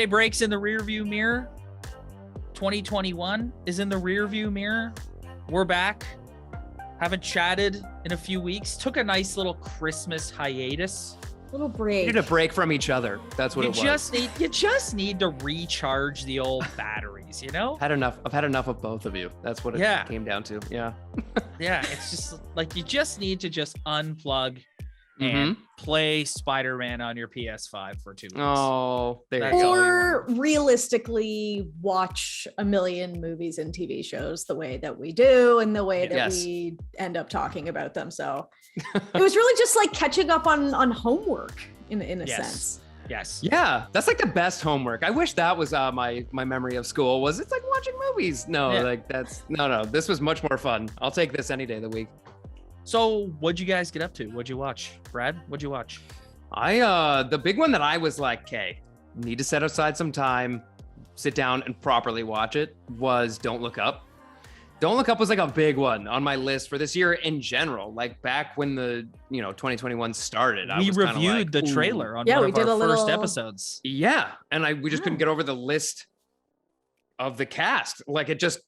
holiday breaks in the rearview mirror. 2021 is in the rearview mirror. We're back. Haven't chatted in a few weeks. Took a nice little Christmas hiatus. Little break. Needed a break from each other. That's what it was. You just need to recharge the old batteries, you know? I've had enough of both of you. That's what it came down to. Yeah. Yeah, it's just like you just need to just unplug and play Spider-Man on your PS5 for 2 weeks. Oh, or realistically watch a million movies and TV shows the way that we do and the way that we end up talking about them. So it was really just like catching up on homework in a sense. Yes. Yeah, that's like the best homework. I wish that was my memory of school. Was it's like watching movies? No, like that's no. This was much more fun. I'll take this any day of the week. So what'd you guys get up to? What'd you watch? Brad, what'd you watch? The big one that I was like, okay, need to set aside some time, sit down and properly watch it was Don't Look Up. Don't Look Up was like a big one on my list for this year in general. Like back when the 2021 started, we reviewed the trailer on one of our first episodes. Yeah, and we just couldn't get over the list of the cast. Like it just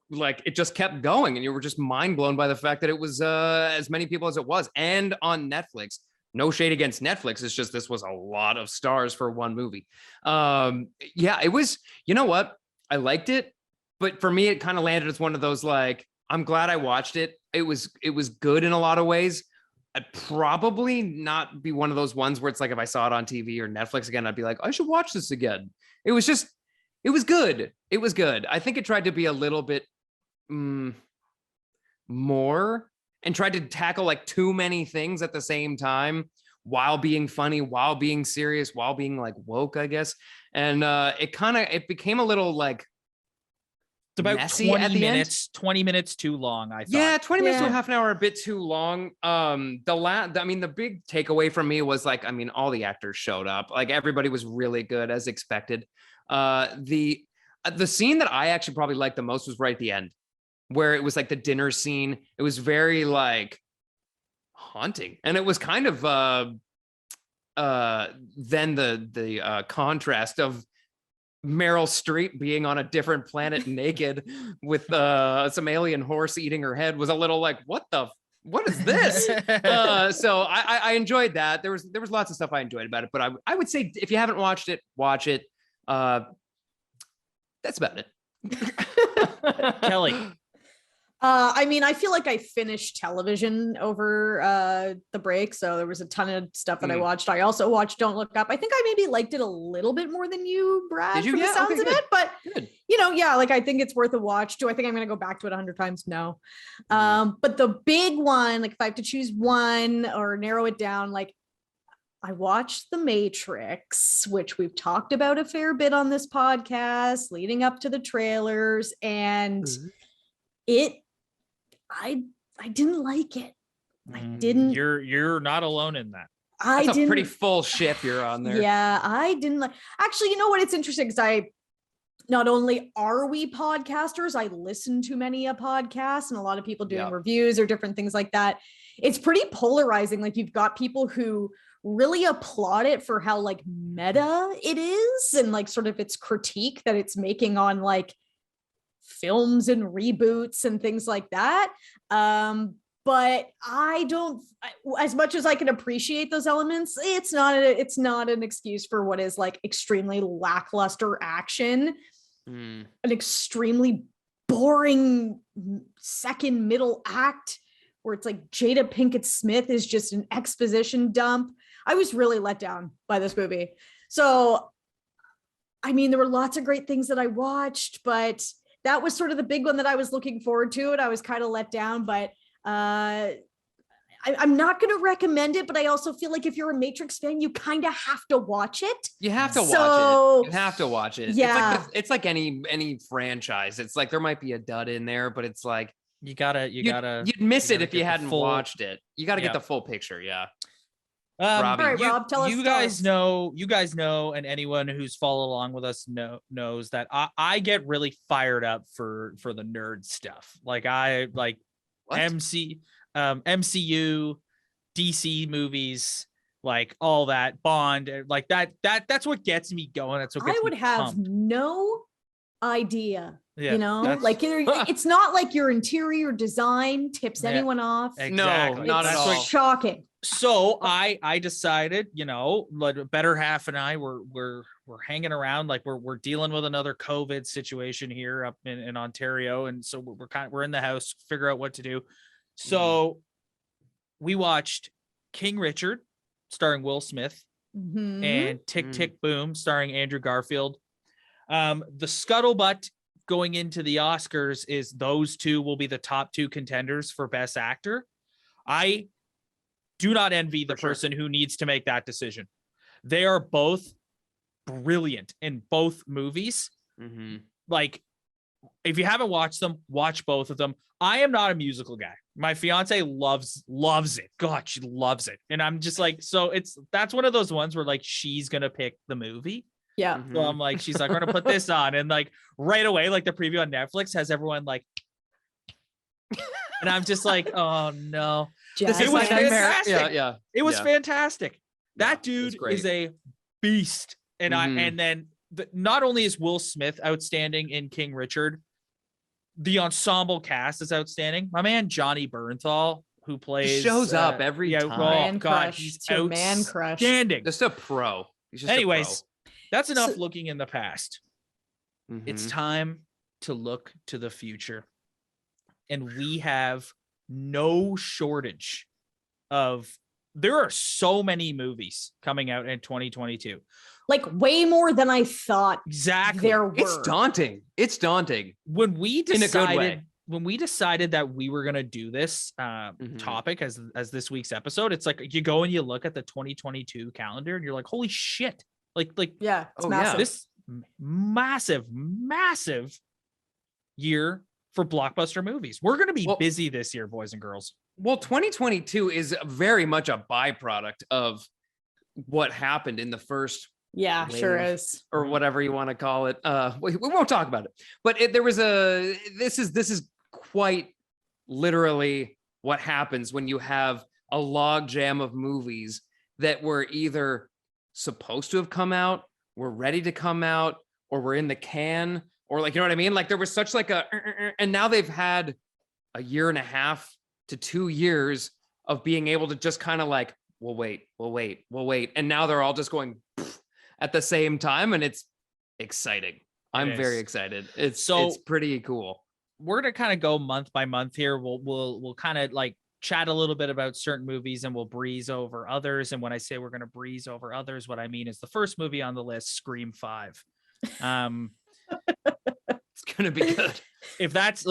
kept going, and you were just mind blown by the fact that it was as many people as it was, and on Netflix. No shade against Netflix. It's just this was a lot of stars for one movie. It was. You know what? I liked it. But for me, it kind of landed as one of those, like, I'm glad I watched it. It was good in a lot of ways. I'd probably not be one of those ones where it's like, if I saw it on TV or Netflix again, I'd be like, I should watch this again. It was good. It was good. I think it tried to be a little bit more and tried to tackle like too many things at the same time while being funny, while being serious, while being like woke, I guess. And it became a little like, it's about 20 minutes too long, I thought. Yeah, 20 minutes to half an hour, a bit too long. The big takeaway from me was like, all the actors showed up. Like everybody was really good as expected. The scene that I actually probably liked the most was right at the end, where it was like the dinner scene. It was very like haunting. And it was kind of then the contrast of Meryl Streep being on a different planet naked with some alien horse eating her head was a little like, what is this? So I enjoyed that. There was lots of stuff I enjoyed about it, but I would say if you haven't watched it, watch it. That's about it. Kelly. I feel like I finished television over the break, so there was a ton of stuff that I watched. I also watched Don't Look Up. I think I maybe liked it a little bit more than you, Brad, Did you? from the sounds of it. But good. I think it's worth a watch. Do I think I'm going to go back to it 100 times? No. But the big one, like if I have to choose one or narrow it down, like I watched The Matrix, which we've talked about a fair bit on this podcast, leading up to the trailers, and I didn't like it. I didn't. You're not alone in that. That's a pretty full ship you're on there. Yeah, I didn't like. Actually, you know what? It's interesting because not only are we podcasters, I listen to many a podcast and a lot of people doing reviews or different things like that. It's pretty polarizing. Like you've got people who really applaud it for how like meta it is and like sort of its critique that it's making on like films and reboots and things like that. But I don't, as much as I can appreciate those elements, it's not an excuse for what is like extremely lackluster action, an extremely boring second middle act where it's like Jada Pinkett Smith is just an exposition dump. I was really let down by this movie. So, there were lots of great things that I watched, but that was sort of the big one that I was looking forward to, and I was kind of let down, but I'm not going to recommend it, but I also feel like if you're a Matrix fan, you kind of have to watch it. You have to watch it. You have to watch it. Yeah. It's like any franchise. It's like there might be a dud in there, but it's like you'd miss it if you hadn't watched it. You got to get the full picture. Yeah. Robbie, all right, Rob, tell us. You guys know, and anyone who's followed along with us knows that I get really fired up for the nerd stuff. Like I like MCU, DC movies, like all that Bond, like that's what gets me going. That's what gets I would me have pumped. no idea. Yeah, You know, that's- like it's not like your interior design tips Yeah, anyone off. exactly. not at It's all. shocking. So I decided, like better half and I we're hanging around, like we're dealing with another COVID situation here up in Ontario, and so we're in the house, figure out what to do. So we watched King Richard, starring Will Smith, and Tick Tick Boom, starring Andrew Garfield. The scuttlebutt going into the Oscars is those two will be the top two contenders for Best Actor. I do not envy the person who needs to make that decision. They are both brilliant in both movies. Like, if you haven't watched them, watch both of them. I am not a musical guy. My fiance loves it. God, she loves it. And I'm just like, so that's one of those ones where like she's gonna pick the movie. Yeah. So I'm like, she's like, we're gonna put this on, and like right away, like the preview on Netflix has everyone like, and I'm just like, oh no. Jazz It was hands. fantastic. Yeah. It was Yeah. fantastic. That Yeah, it's dude great. is a beast. And and then not only is Will Smith outstanding in King Richard, the ensemble cast is outstanding. My man Johnny Bernthal, who plays shows up every time. Man Oh God, crush he's to man crush. outstanding. Just a pro. He's just Anyways, that's enough So- looking in the past. a pro. It's time to look to the future. And we have no shortage of, there are so many movies coming out in 2022. Like way more than I thought Exactly. there were. It's daunting. It's daunting. When we In a good way. decided that we were going to do this topic as this week's episode, it's like you go and you look at the 2022 calendar and you're like, holy shit. Like Yeah, it's Oh, massive. yeah. this massive year for blockbuster movies. We're going to be Well- busy this year, boys and girls. Well, 2022 is very much a byproduct of what happened in the first Yeah, sure wave. is. or whatever you want to call it. We won't talk about it, but there was this is quite literally what happens when you have a log jam of movies that were either supposed to have come out, were ready to come out, or were in the can, or like, you know what I mean? Like there was such like and now they've had a year and a half to 2 years of being able to just kind of like, we'll wait. And now they're all just going at the same time, and it's exciting. I'm very is. excited. It's pretty cool. We're going to kind of go month by month here. We'll kind of like chat a little bit about certain movies and we'll breeze over others. And when I say we're going to breeze over others, what I mean is the first movie on the list, Scream 5. It's gonna be good. If that's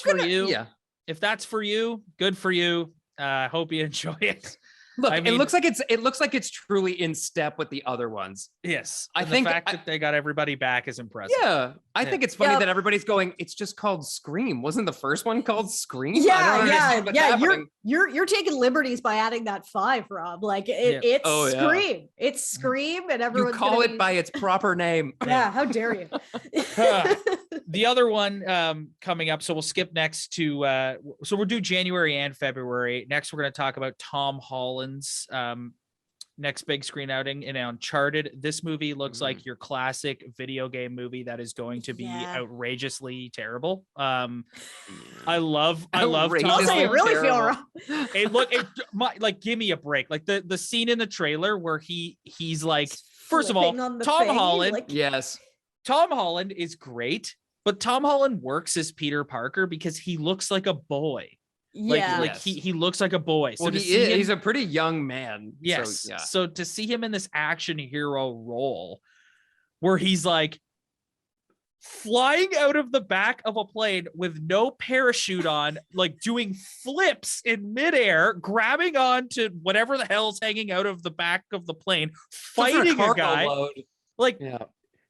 for you, Yeah. if that's for you, good for you. Hope you enjoy it. Look, I mean- it looks like it's truly in step with the other ones. Yes. I And think the fact that they got everybody back is impressive. Yeah, I Yeah. think it's funny Yeah. that everybody's going, it's just called Scream. Wasn't the first one called Scream? I don't Yeah, understand what's happening. you're taking liberties by adding that 5, Rob. Like it's Oh, yeah. Scream. It's Scream, and You everyone's call gonna it be- by its proper name. Yeah, how dare you? The other one coming up, so we'll skip next to so we'll do January and February. Next, we're going to talk about Tom Holland's next big screen outing in Uncharted. This movie looks like your classic video game movie that is going to be Yeah. outrageously terrible. I love Tom Outrageously Also, you Holland. really feel terrible. wrong. Like give me a break. Like the scene in the trailer where he's like, first of all, Flipping on the Tom thing, Holland, like- Yes. Tom Holland is great, but Tom Holland works as Peter Parker because he looks like a boy. yeah. Like Yes. he looks like a boy. So Well, to he see is. him- He's a pretty young man. yes. So, yeah. So to see him in this action hero role where he's like flying out of the back of a plane with no parachute on, like doing flips in midair, grabbing onto whatever the hell's hanging out of the back of the plane, Except for fighting a cargo guy. load. Like Yeah.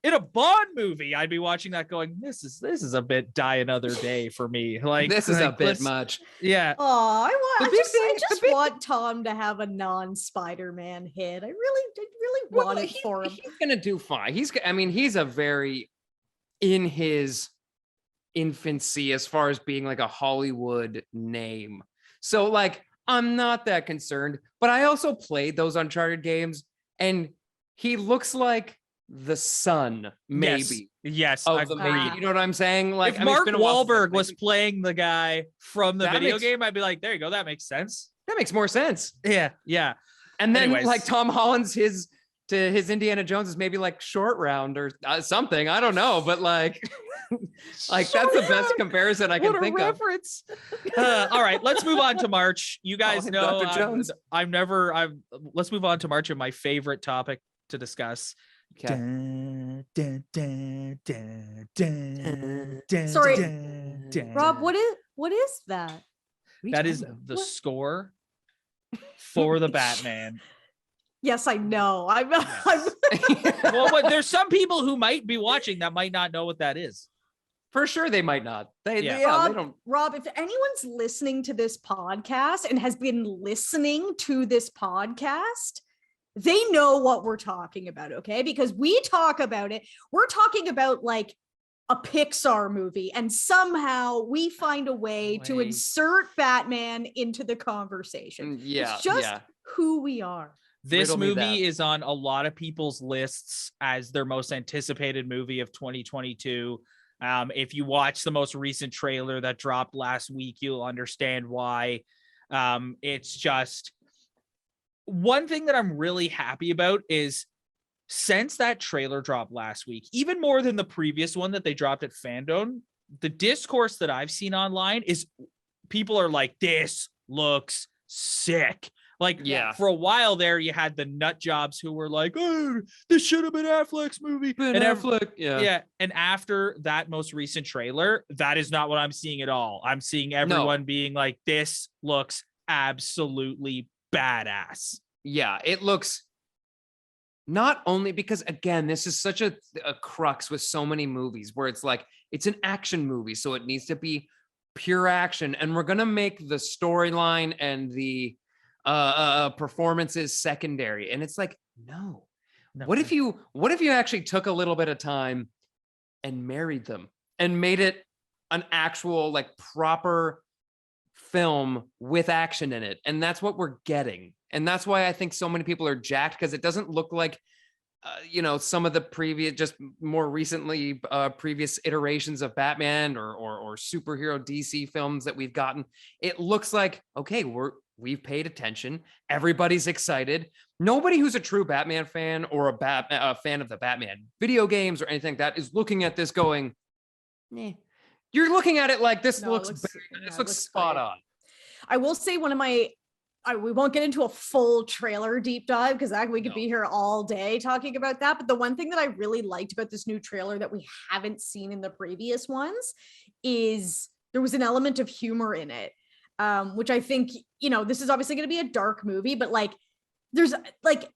in a Bond movie, I'd be watching that going, this is a bit Die Another Day for me. Like This is a like, bit let's- much. Yeah. Oh, The I big just, thing- I just the big- want Tom to have a non-Spider-Man hit. I really want it for him. He's gonna do fine. He's a very in his infancy as far as being like a Hollywood name. So like I'm not that concerned. But I also played those Uncharted games, and he looks like the son, maybe. Yes, Of the agreed. making. You know what I'm saying? Like, If I mean, it's Mark been a while since I Wahlberg played was them. playing the guy from the That video makes- game, I'd be like, there you go, that makes sense. That makes more sense. Yeah. And then Anyways. like Tom Holland's his Indiana Jones is maybe like short round or something. I don't know, but like that's the best comparison I can think reference. All right, let's move on to March. You guys him know Dr. Jones. let's move on to March and my favorite topic to discuss. of. Okay. Sorry, Rob, what is that? That is the score for the Batman. Yes, I know. I'm Well, but there's some people who might be watching that might not know what that is. For sure they might not. They Rob, don't. Rob, if anyone's listening to this podcast and has been listening to this podcast, they know what we're talking about, okay? Because we talk about it. We're talking about like a Pixar movie, and somehow we find a way to insert Batman into the conversation. Yeah. It's just who we are. This Riddle me that. movie is on a lot of people's lists as their most anticipated movie of 2022. If you watch the most recent trailer that dropped last week, you'll understand why. It's just one thing that I'm really happy about is since that trailer dropped last week, even more than the previous one that they dropped at Fandom, the discourse that I've seen online is people are like, this looks sick. Like, for a while there, you had the nut jobs who were like, oh, this should have been Affleck's movie. And after that most recent trailer, that is not what I'm seeing at all. I'm seeing everyone being like, this looks absolutely badass. Yeah, it looks not only because, again, this is such a crux with so many movies where it's like, it's an action movie, so it needs to be pure action. And we're going to make the storyline and the performances secondary. And it's like, no. What if you actually took a little bit of time and married them and made it an actual like proper film with action in it? And that's what we're getting. And that's why I think so many people are jacked, because it doesn't look like some of the previous, just more recently previous iterations of Batman or superhero DC films that we've gotten. It looks like, okay, we've paid attention. Everybody's excited. Nobody who's a true Batman fan or a fan of the Batman video games or anything like that is looking at this going, nah. You're looking at it like this looks spot on. I will say we won't get into a full trailer deep dive because we could be here all day talking about that. But the one thing that I really liked about this new trailer that we haven't seen in the previous ones is there was an element of humor in it. Which I think, this is obviously going to be a dark movie, but like, there's like,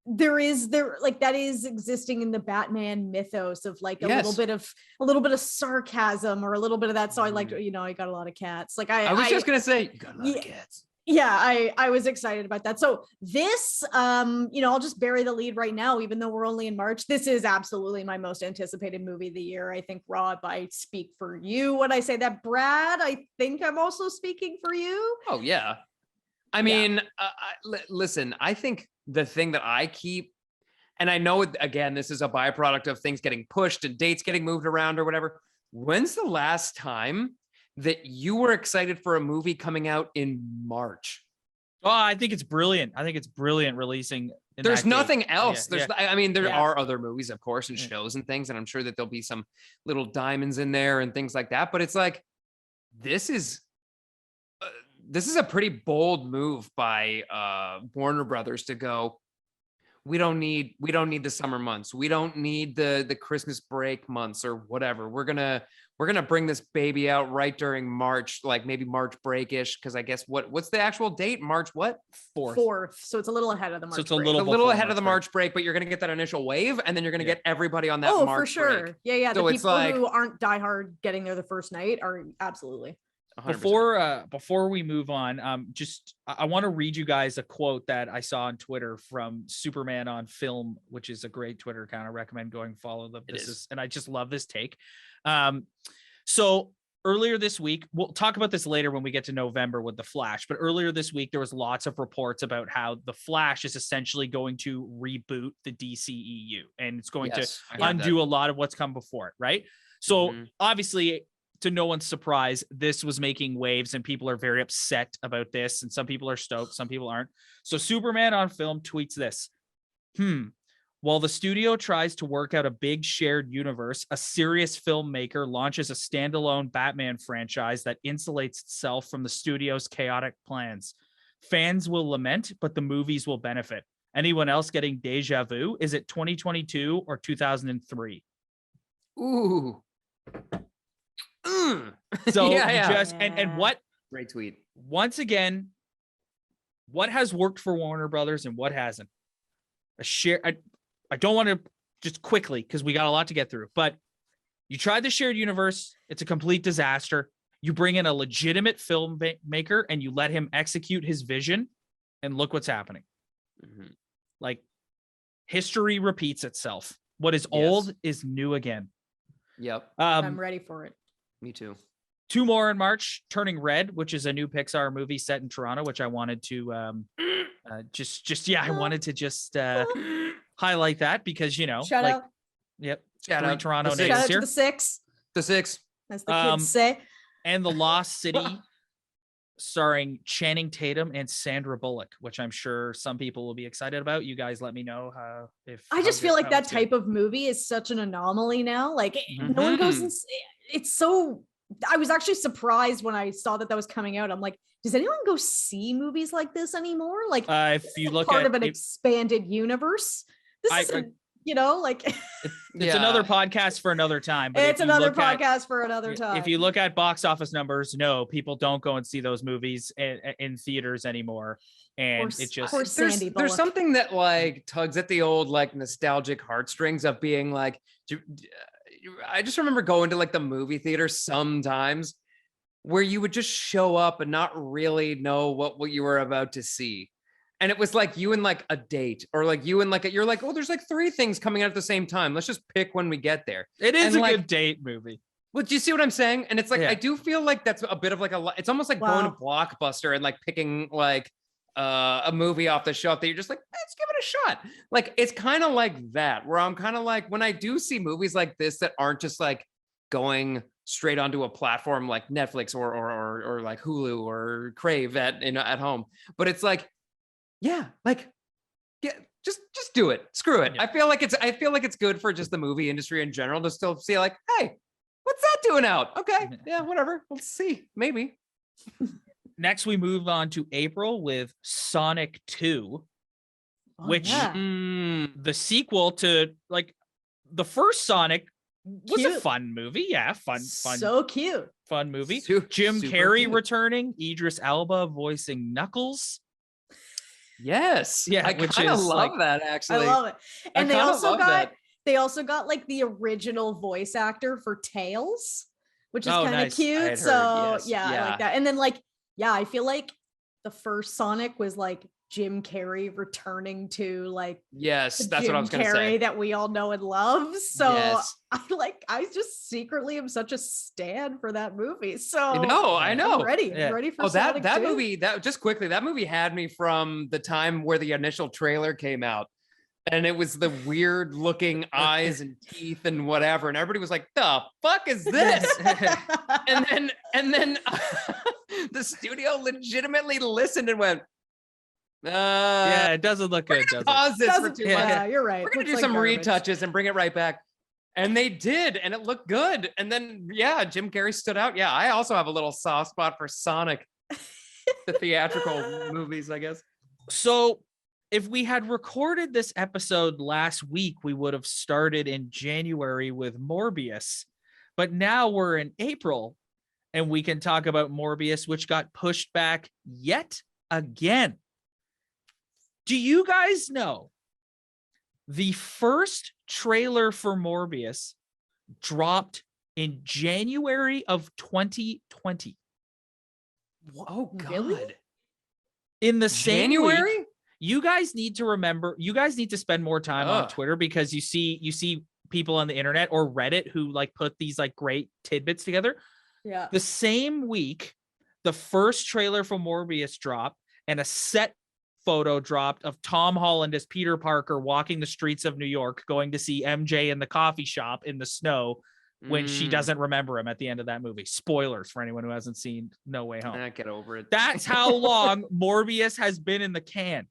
that is existing in the Batman mythos of like a little bit of sarcasm or a little bit of that. So I liked, I got a lot of cats. Like I was just going to say, you got a lot of cats. Yeah, I was excited about that. So this, I'll just bury the lead right now, even though we're only in March. This is absolutely my most anticipated movie of the year. I think, Rob, I speak for you when I say that. Brad, I think I'm also speaking for you. Oh, yeah. I mean, listen, I think the thing that I keep, and I know, again, this is a byproduct of things getting pushed and dates getting moved around or whatever. When's the last time that you were excited for a movie coming out in March? Oh, I think it's brilliant. Releasing. There's nothing else. I mean, there Yeah. are other movies, of course, and shows and things, and I'm sure that there'll be some little diamonds in there and things like that. But it's like, this is a pretty bold move by Warner Brothers to go, we don't need the summer months. We don't need the Christmas break months or whatever. We're gonna bring this baby out right during March, like maybe March break-ish, because I guess what's the actual date? March what? 4th. So it's a little ahead of the March. So it's a break. little ahead of the March break, but you're gonna get that initial wave, and then you're gonna get everybody on that March for sure. break. Yeah. So The it's people like, who aren't diehard getting there the first night are absolutely. 100%. Before we move on, I want to read you guys a quote that I saw on Twitter from Superman on Film, which is a great Twitter account. I recommend going follow them. And I just love this take. So earlier this week, we'll talk about this later when we get to November with the Flash, but earlier this week there was lots of reports about how the Flash is essentially going to reboot the DCEU, and it's going to undo a lot of what's come before it, right? So obviously, to no one's surprise, this was making waves and people are very upset about this, and some people are stoked, some people aren't. So Superman on Film tweets this. While the studio tries to work out a big shared universe, a serious filmmaker launches a standalone Batman franchise that insulates itself from the studio's chaotic plans. Fans will lament, but the movies will benefit. Anyone else getting deja vu? Is it 2022 or 2003? Ooh. So and what? Great tweet. Once again, what has worked for Warner Brothers and what hasn't? I don't want to just quickly, because we got a lot to get through, but you tried the shared universe. It's a complete disaster. You bring in a legitimate filmmaker and you let him execute his vision, and look what's happening. Like, history repeats itself. What is old is new again. Yep. I'm ready for it. Me too. 2 more in March. Turning Red, which is a new Pixar movie set in Toronto, which I wanted to I wanted to just highlight that because, you know, shout out. Yep. Shout out Toronto Shout out here. to the six. The six. As the kids say. And The Lost City, starring Channing Tatum and Sandra Bullock, which I'm sure some people will be excited about. You guys let me know if I just feel like that type of movie is such an anomaly now. Like no one goes and it's so. I was actually surprised when I saw that was coming out. I'm like, does anyone go see movies like this anymore? Like, if you look part at of an expanded universe, this isn't, you know, like it's another podcast for another time. But it's another podcast for another time. If you look at box office numbers, no, people don't go and see those movies in theaters anymore. And it just there's something that like tugs at the old like nostalgic heartstrings of being like. I just remember going to like the movie theater sometimes where you would just show up and not really know what you were about to see. And it was like you and like a date or like you and like, you're like, oh, there's like 3 things coming out at the same time. Let's just pick when we get there. It is a good date movie. Well, do you see what I'm saying? And it's like, I do feel like that's a bit of like it's almost like going to Blockbuster and like picking like a movie off the shelf that you're just like, let's give it a shot. Like, it's kind of like that, where I'm kind of like, when I do see movies like this that aren't just like going straight onto a platform like Netflix or like Hulu or Crave at home, but it's like, just do it. Screw it. I feel like it's good for just the movie industry in general to still see like, hey, what's that doing out? Okay, yeah, whatever. Let's see, maybe. Next, we move on to April with Sonic 2, which the sequel to like the first Sonic was a fun movie. Yeah, fun. So cute. Fun movie. Jim Carrey returning, Idris Elba voicing Knuckles. Yes. Yeah, I kind of love that actually. I love it. And they also got like the original voice actor for Tails, which is kind of cute. So I like that. And then like I feel like the first Sonic was like Jim Carrey returning to like that's Jim what I was gonna say, that we all know and love. So I just secretly am such a stan for that movie. So I know. I'm ready. I'm ready for Sonic that 2. movie. That just quickly, that movie had me from the time where the initial trailer came out. And it was the weird looking eyes and teeth and whatever. And everybody was like, the fuck is this? and then the studio legitimately listened and went, it doesn't look good. Pause this for 2 months. Yeah, you're right. We're going to do some retouches and bring it right back. And they did. And it looked good. And then, Jim Carrey stood out. Yeah, I also have a little soft spot for Sonic, the theatrical movies, I guess. So if we had recorded this episode last week, we would have started in January with Morbius. But now we're in April and we can talk about Morbius, which got pushed back yet again. Do you guys know the first trailer for Morbius dropped in January of 2020? Oh, God. Really? In the same January? week, you guys need to spend more time on Twitter because you see people on the internet or Reddit who like put these like great tidbits together. Yeah. The same week, the first trailer for Morbius dropped and a set photo dropped of Tom Holland as Peter Parker walking the streets of New York, going to see MJ in the coffee shop in the snow when she doesn't remember him at the end of that movie. Spoilers for anyone who hasn't seen No Way Home. Get over it. That's how long Morbius has been in the can.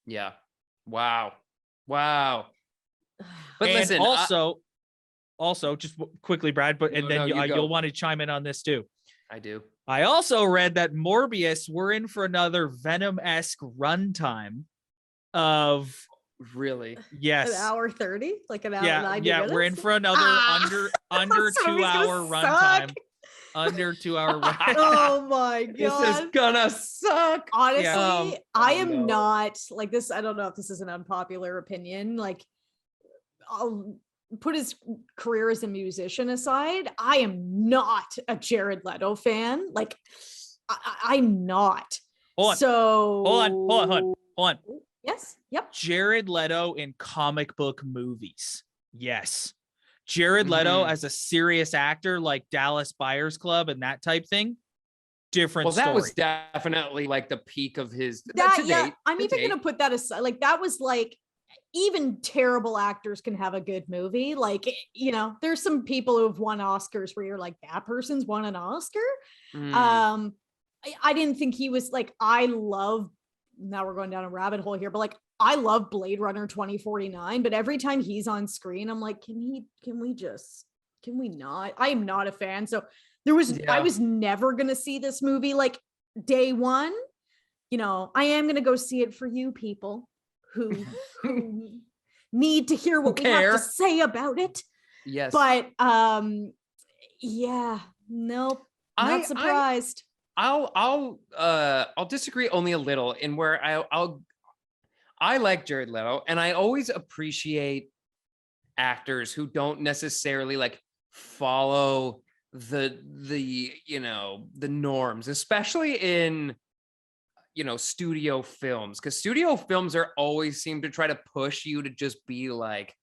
Yeah. Wow. But and listen, also just quickly, Brad, but and then you'll want to chime in on this too. I do. I also read that Morbius, we're in for another Venom-esque runtime of really. Yes. An hour 30, like an hour 90 yeah, minutes? we're in for another under 2 hour runtime. Under 2 hour runtime. Oh my god. This is gonna suck. Honestly, I am not like this. I don't know if this is an unpopular opinion. Like, I'll put his career as a musician aside. I am not a Jared Leto fan. Like, I'm not. Hold on. Yes. Yep. Jared Leto in comic book movies. Yes. Jared Leto as a serious actor like Dallas Buyers Club and that type thing. Different story. That was definitely like the peak of his. I'm even going to put that aside. Like, that was like, even terrible actors can have a good movie. Like, you know, there's some people who have won Oscars where you're like, that person's won an Oscar. I didn't think he was like, now we're going down a rabbit hole here, but like, I love Blade Runner 2049, but every time he's on screen, I'm like, can we not? I am not a fan. So I was never going to see this movie like day one. You know, I am going to go see it for you people who need to hear what we have to say about it. Yes. But nope. Not surprised. I'll disagree only a little in where I like Jared Leto, and I always appreciate actors who don't necessarily like follow the norms, especially in studio films, because studio films always seem to try to push you to just be like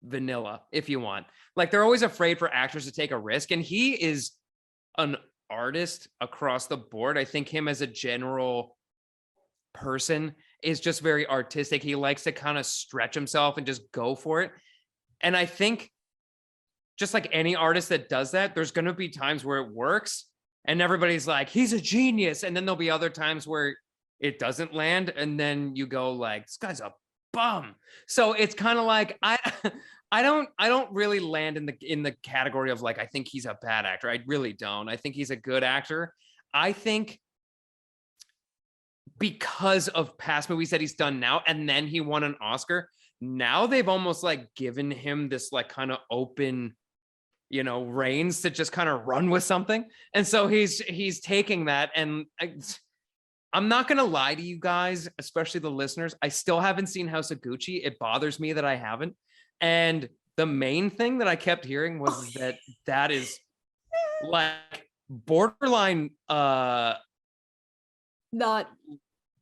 vanilla, if you want. Like, they're always afraid for actors to take a risk, and he is an artist across the board. I think him as a general person is just very artistic. He likes to kind of stretch himself and just go for it. And I think just like any artist that does that, there's going to be times where it works and everybody's like, he's a genius. And then there'll be other times where it doesn't land. And then you go like, this guy's a bum. So it's kind of like, I don't really land in the category of like, I think he's a bad actor. I really don't. I think he's a good actor. I think because of past movies that he's done now, and then he won an Oscar, now they've almost like given him this like kind of open, reins to just kind of run with something. And so he's taking that. And I'm not going to lie to you guys, especially the listeners. I still haven't seen House of Gucci. It bothers me that I haven't. And the main thing that I kept hearing was that is like borderline, not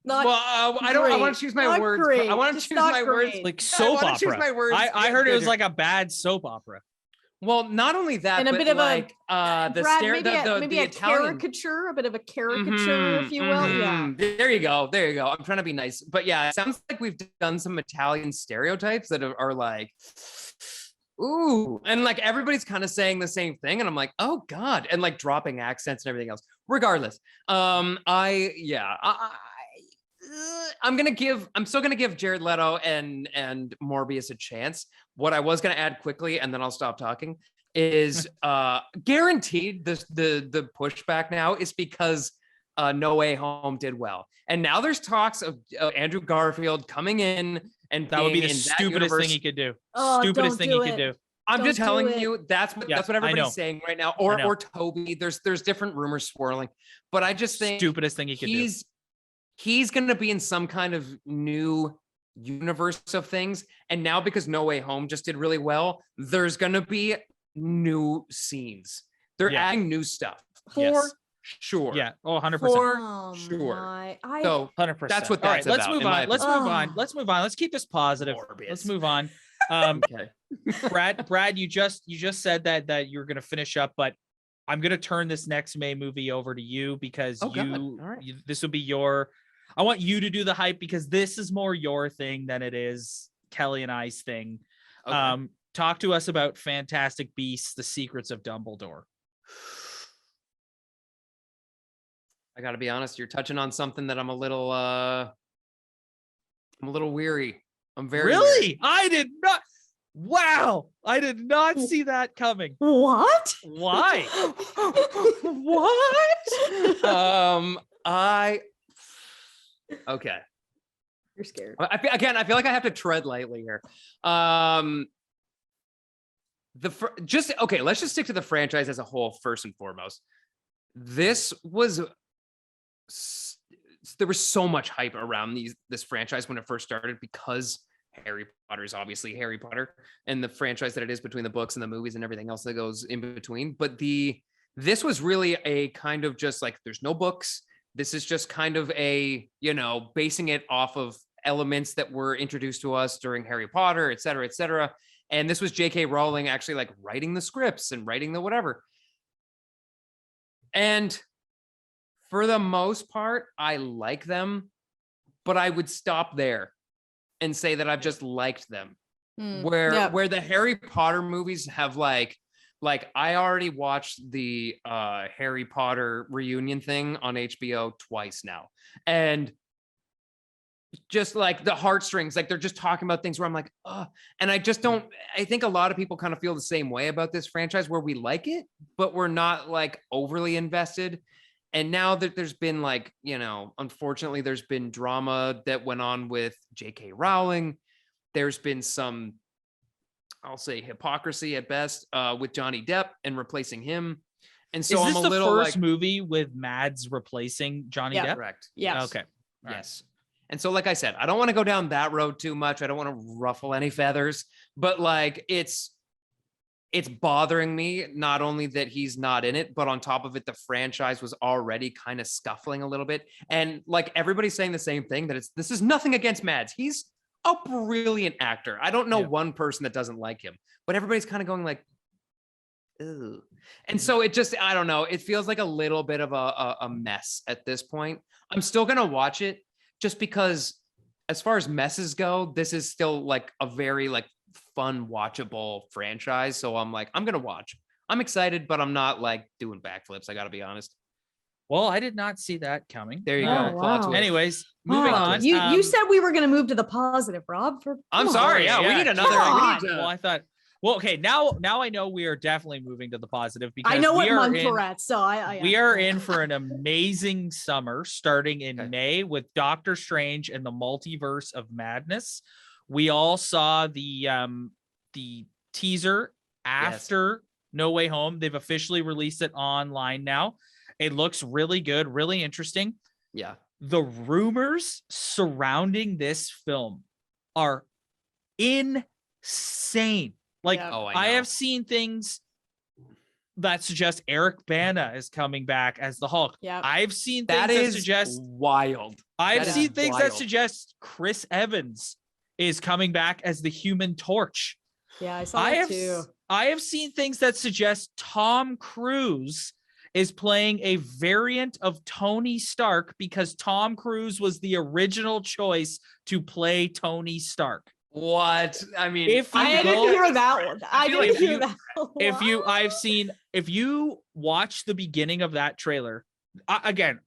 well, I want to choose my words. Great. I want to choose my words. Like soap opera. Choose my words. I heard it was like a bad soap opera. Well, not only that, and a but bit of like maybe a caricature, a bit of a caricature, if you will. Yeah. There you go. I'm trying to be nice, but yeah, it sounds like we've done some Italian stereotypes that are like, ooh, and like everybody's kind of saying the same thing, and I'm like, oh god, and like dropping accents and everything else. Regardless, I'm still gonna give Jared Leto and Morbius a chance. What I was gonna add quickly, and then I'll stop talking, is guaranteed the pushback now is because No Way Home did well, and now there's talks of Andrew Garfield coming in, and that would be the stupidest thing he could do. Stupidest thing he could do. I'm just telling you, that's what everybody's saying right now. Or Toby. There's different rumors swirling, but I just think stupidest thing he could do. He's going to be in some kind of new universe of things. And now because No Way Home just did really well, there's going to be new scenes. They're adding new stuff. For sure. Yeah. Oh, 100%. For sure. So 100%. That's what that's about. Let's move on. Let's keep this positive. Morbius. Let's move on. Okay. Brad, you just said that you're going to finish up, but I'm gonna turn this next May movie over to you because Oh, God. All right. this will be your. I want you to do the hype because this is more your thing than it is Kelly and I's thing. Okay. Talk to us about Fantastic Beasts: The Secrets of Dumbledore. I got to be honest. You're touching on something that I'm a little weary. I'm very Really? weary. I did not. Wow, I did not see that coming. What? Why? What? Okay. You're scared. I feel like I have to tread lightly here. Let's just stick to the franchise as a whole first and foremost. There was so much hype around this franchise when it first started because Harry Potter is obviously Harry Potter and the franchise that it is between the books and the movies and everything else that goes in between. But this was really a kind of just like, there's no books. This is just kind of a, basing it off of elements that were introduced to us during Harry Potter, et cetera, et cetera. And this was J.K. Rowling actually like writing the scripts and writing the whatever. And for the most part, I like them, but I would stop there and say that I've just liked them. Where the Harry Potter movies have like I already watched the Harry Potter reunion thing on HBO twice now. And just like the heartstrings, like they're just talking about things where I'm like, oh, and I think a lot of people kind of feel the same way about this franchise where we like it, but we're not like overly invested. And now that there's been like, unfortunately, there's been drama that went on with J.K. Rowling. There's been some, I'll say, hypocrisy at best with Johnny Depp and replacing him. And so is this I'm a the little first like, movie with Mads replacing Johnny Depp? correct. Yes. Okay. All Yes. And so, like I said, I don't want to go down that road too much. I don't want to ruffle any feathers, but like it's bothering me not only that he's not in it, but on top of it, the franchise was already kind of scuffling a little bit. And like everybody's saying the same thing, that this is nothing against Mads. He's a brilliant actor. I don't know one person that doesn't like him, but everybody's kind of going like, ooh. And so it just, I don't know. It feels like a little bit of a mess at this point. I'm still going to watch it just because as far as messes go, this is still like a very like fun, watchable franchise. So I'm like, I'm going to watch. I'm excited, but I'm not like doing backflips. I got to be honest. Well, I did not see that coming. There you Oh, go. wow. Anyways, moving on. You said we were going to move to the positive, Rob. I'm sorry. Yeah, we need another. Well, I thought. Well, okay. Now I know we are definitely moving to the positive because I know what month we're at. So we are in for an amazing summer starting in May with Doctor Strange and the Multiverse of Madness. We all saw the teaser after No Way Home. They've officially released it online now. It looks really good, really interesting. Yeah. The rumors surrounding this film are insane. Like, I have seen things that suggest Eric Bana is coming back as the Hulk. Yeah. I've seen things that suggest wild. I've seen things that suggest Chris Evans is coming back as the Human Torch. Yeah, I saw that too. I have seen things that suggest Tom Cruise is playing a variant of Tony Stark because Tom Cruise was the original choice to play Tony Stark. What? I mean, I didn't hear that one. I didn't hear that one. If you watch the beginning of that trailer, again,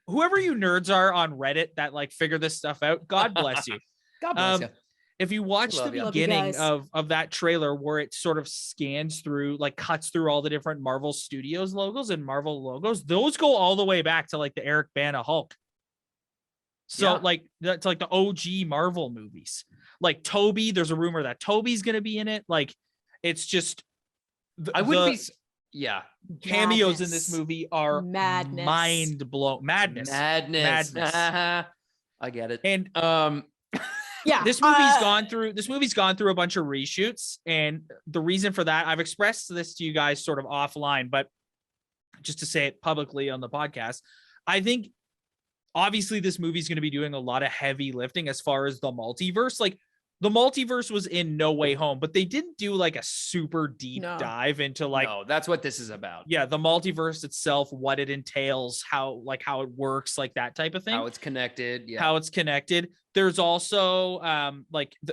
whoever you nerds are on Reddit that like figure this stuff out, God bless you. God bless you. If you watch the beginning of that trailer where it sort of scans through, like cuts through all the different Marvel Studios logos and Marvel logos, those go all the way back to like the Eric Bana Hulk. So like that's like the OG Marvel movies. Like Toby, there's a rumor that Toby's going to be in it. Like it's just cameos in this movie are mind blowing. Madness. I get it. And this movie's gone through a bunch of reshoots, and the reason for that, I've expressed this to you guys sort of offline, but just to say it publicly on the podcast, I think obviously this movie's going to be doing a lot of heavy lifting as far as the multiverse. Like the multiverse was in No Way Home, but they didn't do like a super deep dive into like, no, that's what this is about. Yeah, the multiverse itself, what it entails, how it works, like that type of thing. How it's connected. Yeah. How it's connected. There's also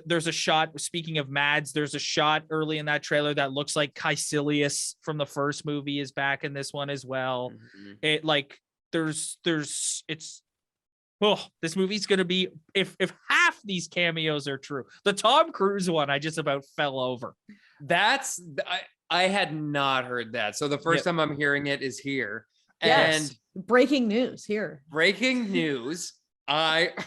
there's a shot, speaking of Mads, there's a shot early in that trailer that looks like Caecilius from the first movie is back in this one as well. Mhm. It like this movie's gonna be, if half these cameos are true. The Tom Cruise one, I just about fell over. I had not heard that. So the first time I'm hearing it is here. Yes. And breaking news here. breaking news. That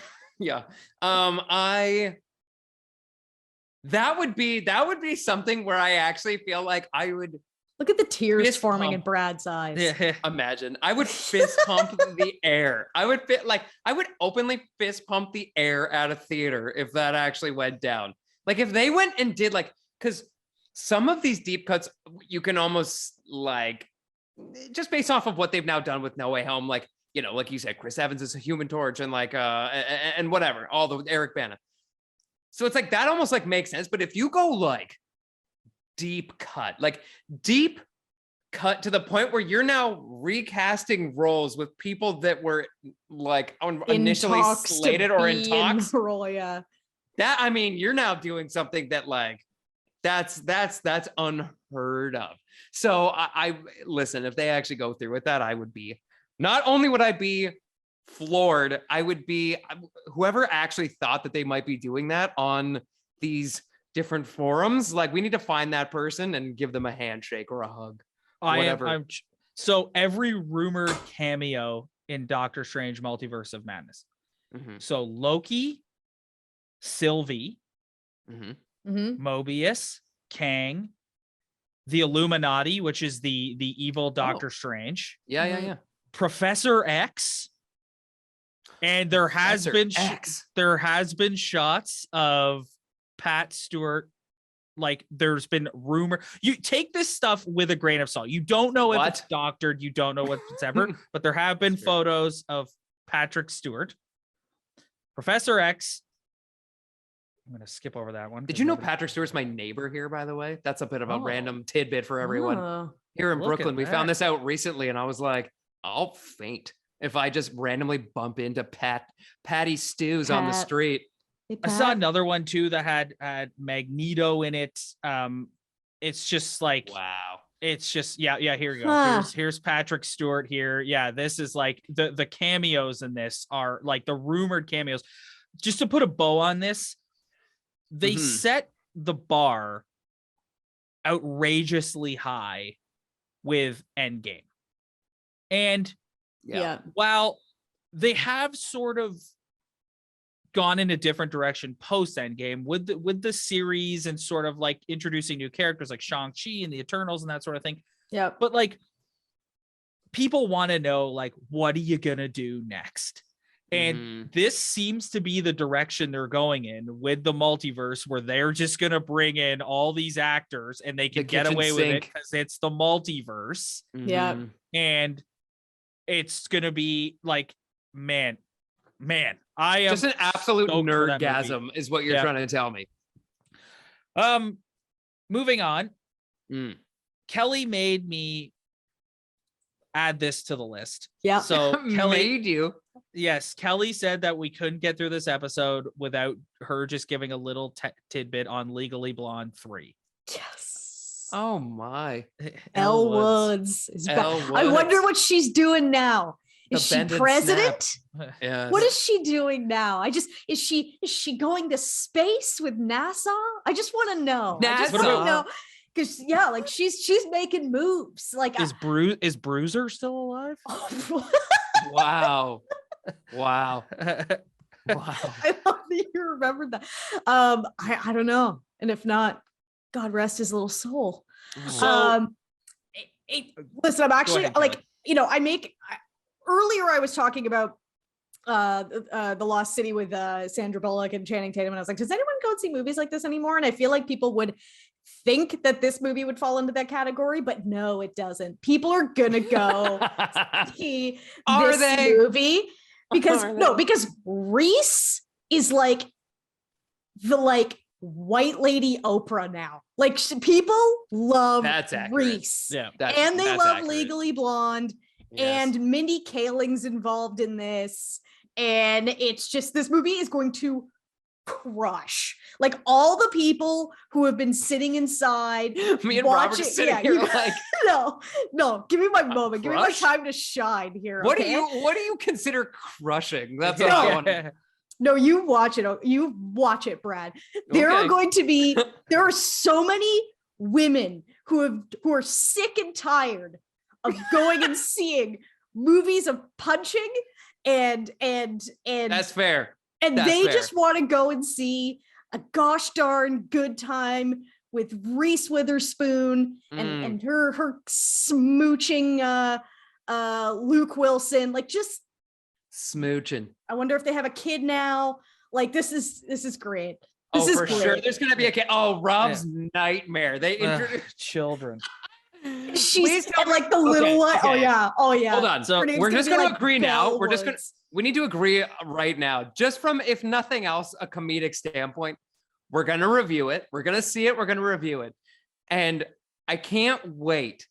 would be something where I actually feel like I would Look at the tears fist forming in pump. Brad's eyes. Imagine. I would fist pump the air. I would openly fist pump the air out of theater if that actually went down. Like if they went and did like, because some of these deep cuts you can almost like, just based off of what they've now done with No Way Home, like, you know, like you said, Chris Evans is a Human Torch and like and whatever, all the Eric Bana. So it's like that almost like makes sense. But if you go like deep cut to the point where you're now recasting roles with people that were like initially slated or in talks. That, I mean, you're now doing something that like that's unheard of. So I listen, if they actually go through with that, I would be, not only would I be floored, I would be, whoever actually thought that they might be doing that on these different forums, like we need to find that person and give them a handshake or a hug. Whatever. So every rumored cameo in Doctor Strange Multiverse of Madness. Mhm. So Loki, Sylvie, Mhm. Mobius, Kang, the Illuminati, which is the evil Doctor Strange. Yeah. Professor X. And there has been shots of Pat Stewart. Like there's been rumor. You take this stuff with a grain of salt. You don't know if it's doctored. You don't know what's ever, but there have been photos of Patrick Stewart, Professor X. I'm going to skip over that one. Did you know Patrick Stewart's my neighbor here, by the way? That's a bit of a random tidbit for everyone. Here in Brooklyn, we found this out recently, and I was like, I'll faint if I just randomly bump into Patty Stews on the street. I saw another one too that had Magneto in it. It's just like, wow. It's just here you go. Here's Patrick Stewart here. Yeah, this is like the cameos in this are like the rumored cameos. Just to put a bow on this, they set the bar outrageously high with Endgame. And while they have sort of gone in a different direction post Endgame with the series and sort of like introducing new characters like Shang-Chi and the Eternals and that sort of thing. Yeah. But like people want to know, like, what are you gonna do next? And this seems to be the direction they're going in with the multiverse, where they're just going to bring in all these actors and they can get away with it because it's the multiverse. Yeah. And it's going to be like, man, I am just an absolute nerdgasm is what you're trying to tell me. Moving on. Kelly made me add this to the list. Yeah. So Kelly made you. Yes, Kelly said that we couldn't get through this episode without her just giving a little tidbit on Legally Blonde 3. Yes. Oh my. Elle Woods is back. I wonder what she's doing now. Is she president? Yes. What is she doing now? Is she going to space with NASA? I just want to know. I just want to know. Because like she's making moves. Like is Bruiser still alive? Wow. Wow. I love that you remembered that. I don't know. And if not, God rest his little soul. So, listen, I'm actually like, earlier I was talking about the Lost City with Sandra Bullock and Channing Tatum, and I was like, does anyone go and see movies like this anymore? And I feel like people would think that this movie would fall into that category, but no, it doesn't. People are gonna go see this movie because Reese is like the white lady Oprah now. Like people love That's accurate. Reese. Yeah. And they that's love accurate. Legally Blonde. Yes. And Mindy Kaling's involved in this. And it's just, this movie is going to crush. Like all the people who have been sitting inside. Me and Robert are sitting here like, no, give me my moment. Give me my crush? time to shine here. what okay? do you consider crushing? That's what I want. No, you watch it. You watch it, Brad. There are Okay. going to be, there are so many women who are sick and tired of going and seeing movies of punching and That's fair. and That's they fair. just want to go and see a gosh darn good time with Reese Witherspoon and her smooching Luke Wilson. Like just Smooching. I wonder if they have a kid now. Like this is great. This Oh, is for great. sure. There's gonna be a kid. Oh, Rob's nightmare. They introduced Children. She's Please tell and, like the little okay, one. Oh okay. yeah. Oh yeah. Hold on. So Her name's we're just be, gonna like, agree now. We're just gonna Bellwoods. we need to agree right now, just from if nothing else, a comedic standpoint. We're gonna review it. We're gonna see it. We're gonna review it. And I can't wait.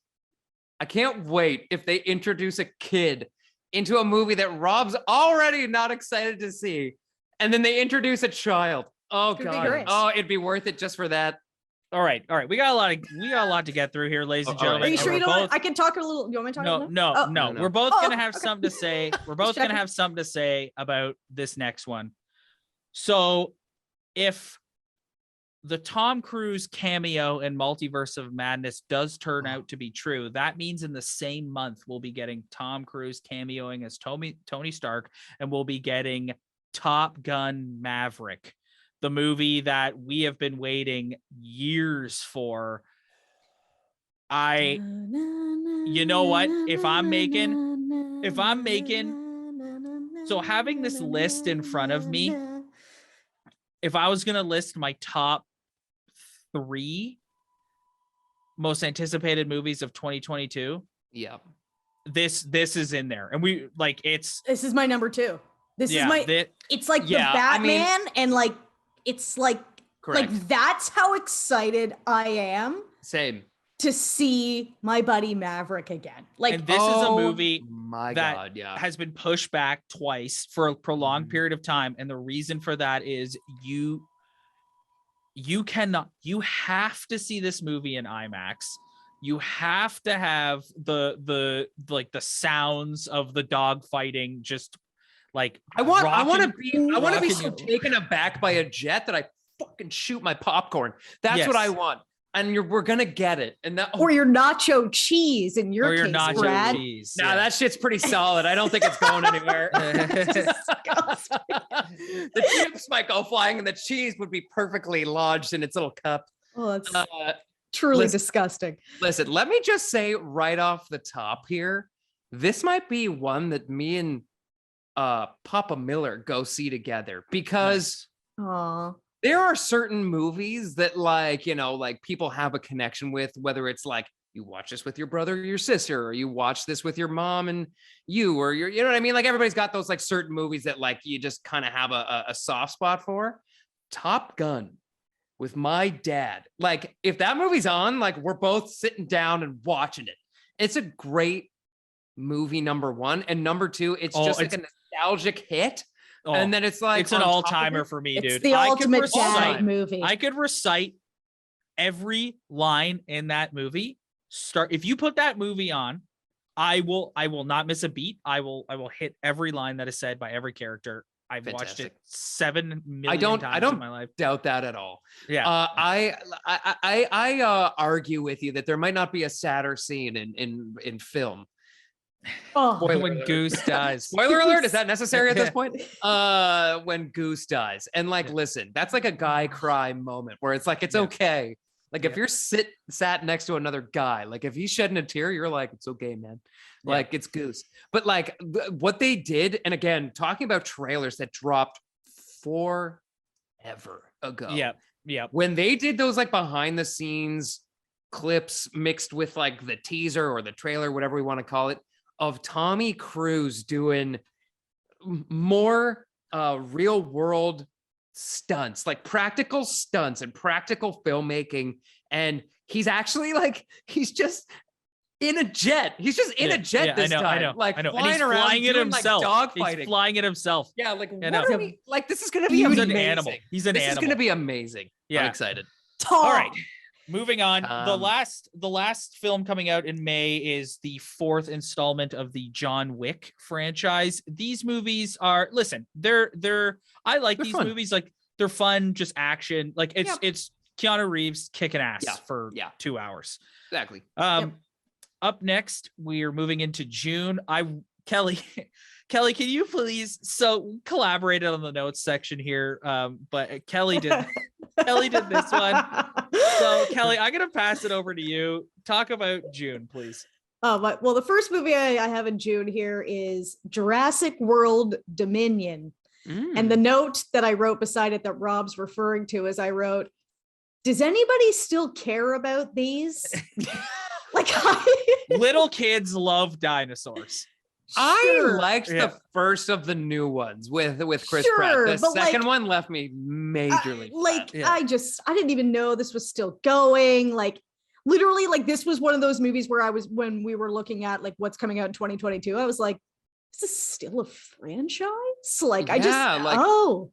I can't wait if they introduce a kid into a movie that Rob's already not excited to see. And then they introduce a child. Oh Could be God. great. Oh, it'd be worth it just for that. All right. We got a lot to get through here, ladies and All right. gentlemen. Are you and sure you we're don't? both- I can talk a little. You want me to talk? a No, little? no, Oh. no. No. We're both Oh, gonna have okay. something to say. We're both gonna checking. have something to say about this next one. So, if the Tom Cruise cameo in Multiverse of Madness does turn out to be true, that means in the same month we'll be getting Tom Cruise cameoing as Tony Stark, and we'll be getting Top Gun Maverick, the movie that we have been waiting years for. You know what? If I'm making, so having this list in front of me, if I was going to list my top 3 most anticipated movies of 2022, Yeah. this is in there. And we like, it's, This is my number 2. This is yeah, my. that, It's like Yeah, the I mean- Batman, and like it's like Correct. like that's how excited I am Same. to see my buddy Maverick again. Like and this is a movie My that God, yeah. has been pushed back twice for a prolonged Mhm. period of time. And the reason for that is you have to see this movie in IMAX. You have to have the like the sounds of the dog fighting, just like I want to rocking- be rocking so you. taken aback by a jet that I fucking shoot my popcorn. That's what Yes. I want. And we're gonna get it. And that or your nacho cheese in your or your case, nacho Brad. cheese. nah, that shit's pretty solid. I don't think it's going anywhere. Disgusting. The chips might go flying and the cheese would be perfectly lodged in its little cup. Oh, it's Uh, truly listen- disgusting. Listen, let me just say right off the top here, this might be one that me and Papa Miller go see together, because Aw. there are certain movies that, like, you know, like people have a connection with, whether it's like you watch this with your brother or your sister, or you watch this with your mom and you, or you know what I mean? Like everybody's got those like certain movies that like you just kind of have a soft spot for. Top Gun with my dad. Like if that movie's on, like we're both sitting down and watching it. It's a great movie, number 1. And number 2, it's just like a nostalgic hit. Oh, And then it's like it's an on top of all-timer it- for me, It's dude. the I could ultimate recite- dad movie. I could recite every line in that movie. If you put that movie on, I will not miss a beat. I will hit every line that is said by every character. I've watched it Fantastic. 7 million I don't times in my life. doubt that at all. Yeah. I argue with you that there might not be a sadder scene in film. Oh, Spoiler when alert. Goose dies. Spoiler alert, is that necessary at this point? When Goose dies. And like, listen, that's like a guy cry moment where it's like, it's Yeah. okay. Like if Yeah. you're sat next to another guy, like if he's shedding a tear, you're like, it's okay, man. Yeah. Like it's Goose. But like what they did, and again, talking about trailers that dropped forever ago. Yeah. When they did those like behind the scenes clips mixed with like the teaser or the trailer, whatever we want to call it, of Tommy Cruise doing more real world stunts, like practical stunts and practical filmmaking. And he's actually like, he's just in a jet. He's just in a jet this time. I know. Like and flying he's around flying it doing himself. like He's dogfighting. flying it himself. Yeah, like what know. are we like? This is gonna be He's amazing. an animal. He's an This animal. is gonna be amazing. Yeah. I'm excited. Tom. All right. Moving on. The Um, last film coming out in May is the 4th installment of the John Wick franchise. These movies are, listen, they're I like They're these fun. movies. Like, they're fun, just action. Like, it's Yep. it's Keanu Reeves kicking ass Yeah. for Yeah. 2 hours. Exactly. Up next, we're moving into June. Kelly, can you please collaborated on the notes section here? But Kelly did this one. So Kelly, I'm gonna pass it over to you. Talk about June, please. Well, the first movie I have in June here is Jurassic World Dominion. And the note that I wrote beside it that Rob's referring to is I wrote, does anybody still care about these? Like, Little kids love dinosaurs. I Sure. liked Yeah. the first of the new ones with Chris Sure, Pratt. The but, second like, one left me majorly. like, Yeah. I didn't even know this was still going. Like, literally, like, this was one of those movies where when we were looking at like what's coming out in 2022, I was like, is this still a franchise? Like, Yeah, like- oh,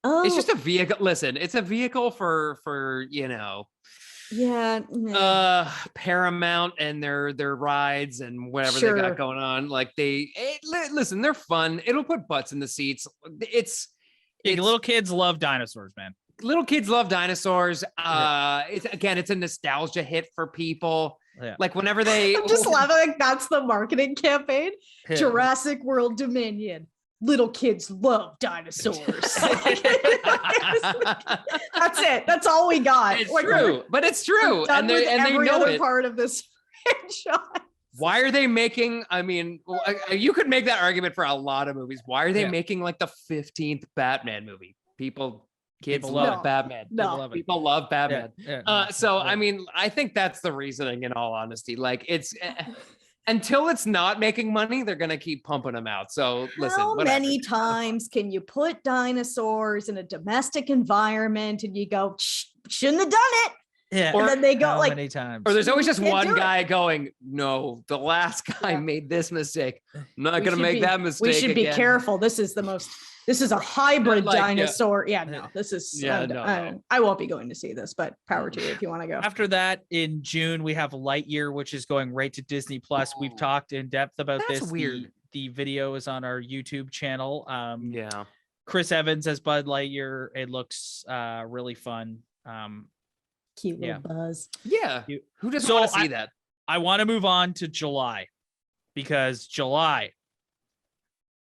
It's just a vehicle. Listen, it's a vehicle for yeah. Paramount and their rides and whatever they Sure. got going on. Like listen, they're fun. It'll put butts in the seats. It's Little kids love dinosaurs, man. little kids love dinosaurs. It's a nostalgia hit for people. Yeah. Like whenever they I'm just laughing. Like, that's the marketing campaign. Yeah. Jurassic World Dominion. Little kids love dinosaurs. That's it. That's all we got. It's Like, true, but it's true, we're done and with they every know other it. part of this franchise. Why are they making? I mean, you could make that argument for a lot of movies. Why are they Yeah. making like the 15th Batman movie? Kids People love love it. Batman. No. People love Batman. Yeah. So I mean, I think that's the reasoning. In all honesty, like it's until it's not making money, they're gonna keep pumping them out. So listen, How whatever. many times can you put dinosaurs in a domestic environment and you go, shouldn't have done it? Yeah. And then they go How like, many times? Or there's always just Can't one do it. guy going, "No, the last guy Yeah. made this mistake. I'm not We gonna should make be- that mistake." we should be again." careful. This is a hybrid Like, yeah. dinosaur. Yeah, no, this is, Yeah, no. I won't be going to see this, but power to you if you want to go. After that, in June, we have Lightyear, which is going right to Disney Plus. We've Ooh. talked in depth about That's this. weird. The video is on our YouTube channel. Yeah. Chris Evans as Bud Lightyear. It looks really fun. Cute little yeah. buzz. Yeah. You- Who doesn't So want to see that? I want to move on to July because July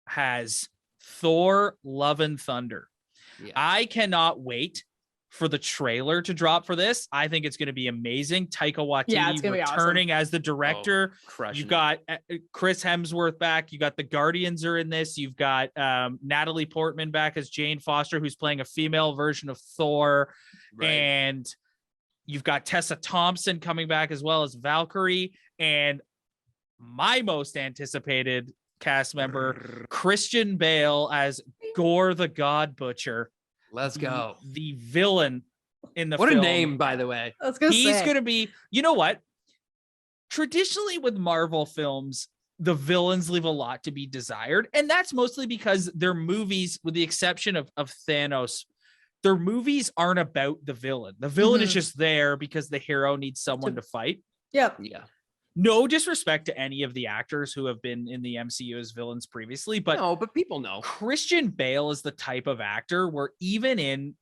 has Thor: Love and Thunder. Yeah. I cannot wait for the trailer to drop for this. I think it's going to be amazing. Taika Waititi Yeah, it's gonna be awesome. returning as the director. Crushing You've it. got Chris Hemsworth back. You got the Guardians are in this. You've got Natalie Portman back as Jane Foster, who's playing a female version of Thor. Right. And you've got Tessa Thompson coming back as well as Valkyrie. And my most anticipated cast member, Christian Bale as Gore the God Butcher. Let's go. The villain in the What film. a name, by the way. I was gonna He's say. going to be, you know what? Traditionally with Marvel films, the villains leave a lot to be desired. And that's mostly because their movies, with the exception of Thanos, their movies aren't about the villain. The villain is Mhm. just there because the hero needs someone to fight. Yep. Yeah. No disrespect to any of the actors who have been in the MCU as villains previously, but No, but people know. Christian Bale is the type of actor where even in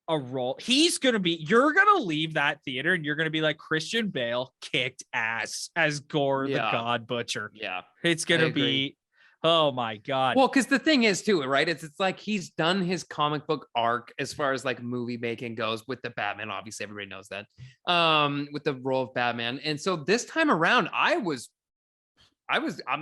a role, you're going to leave that theater and you're going to be like, Christian Bale kicked ass as Gore the Yeah. God Butcher. Yeah. It's going I to agree. be, oh my God. Well, because the thing is too, right? It's like he's done his comic book arc as far as like movie making goes with the Batman. Obviously, everybody knows that. With the role of Batman. And so this time around, I'm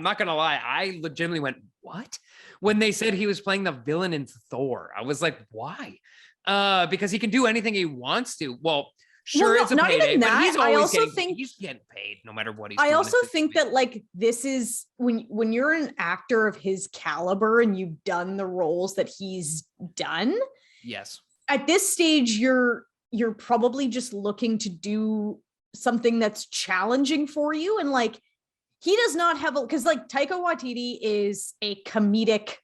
not gonna lie, I legitimately went, what? When they said he was playing the villain in Thor. I was like, why? Because he can do anything he wants to. Well, sure, no, it's a not payday, even but that. he's I always also getting, think- he's getting paid no matter what he's I doing. also at this think point. that like this is when you're an actor of his caliber and you've done the roles that he's done, Yes. At this stage, you're probably just looking to do something that's challenging for you. And like, he does not have because like Taika Waititi is a comedic,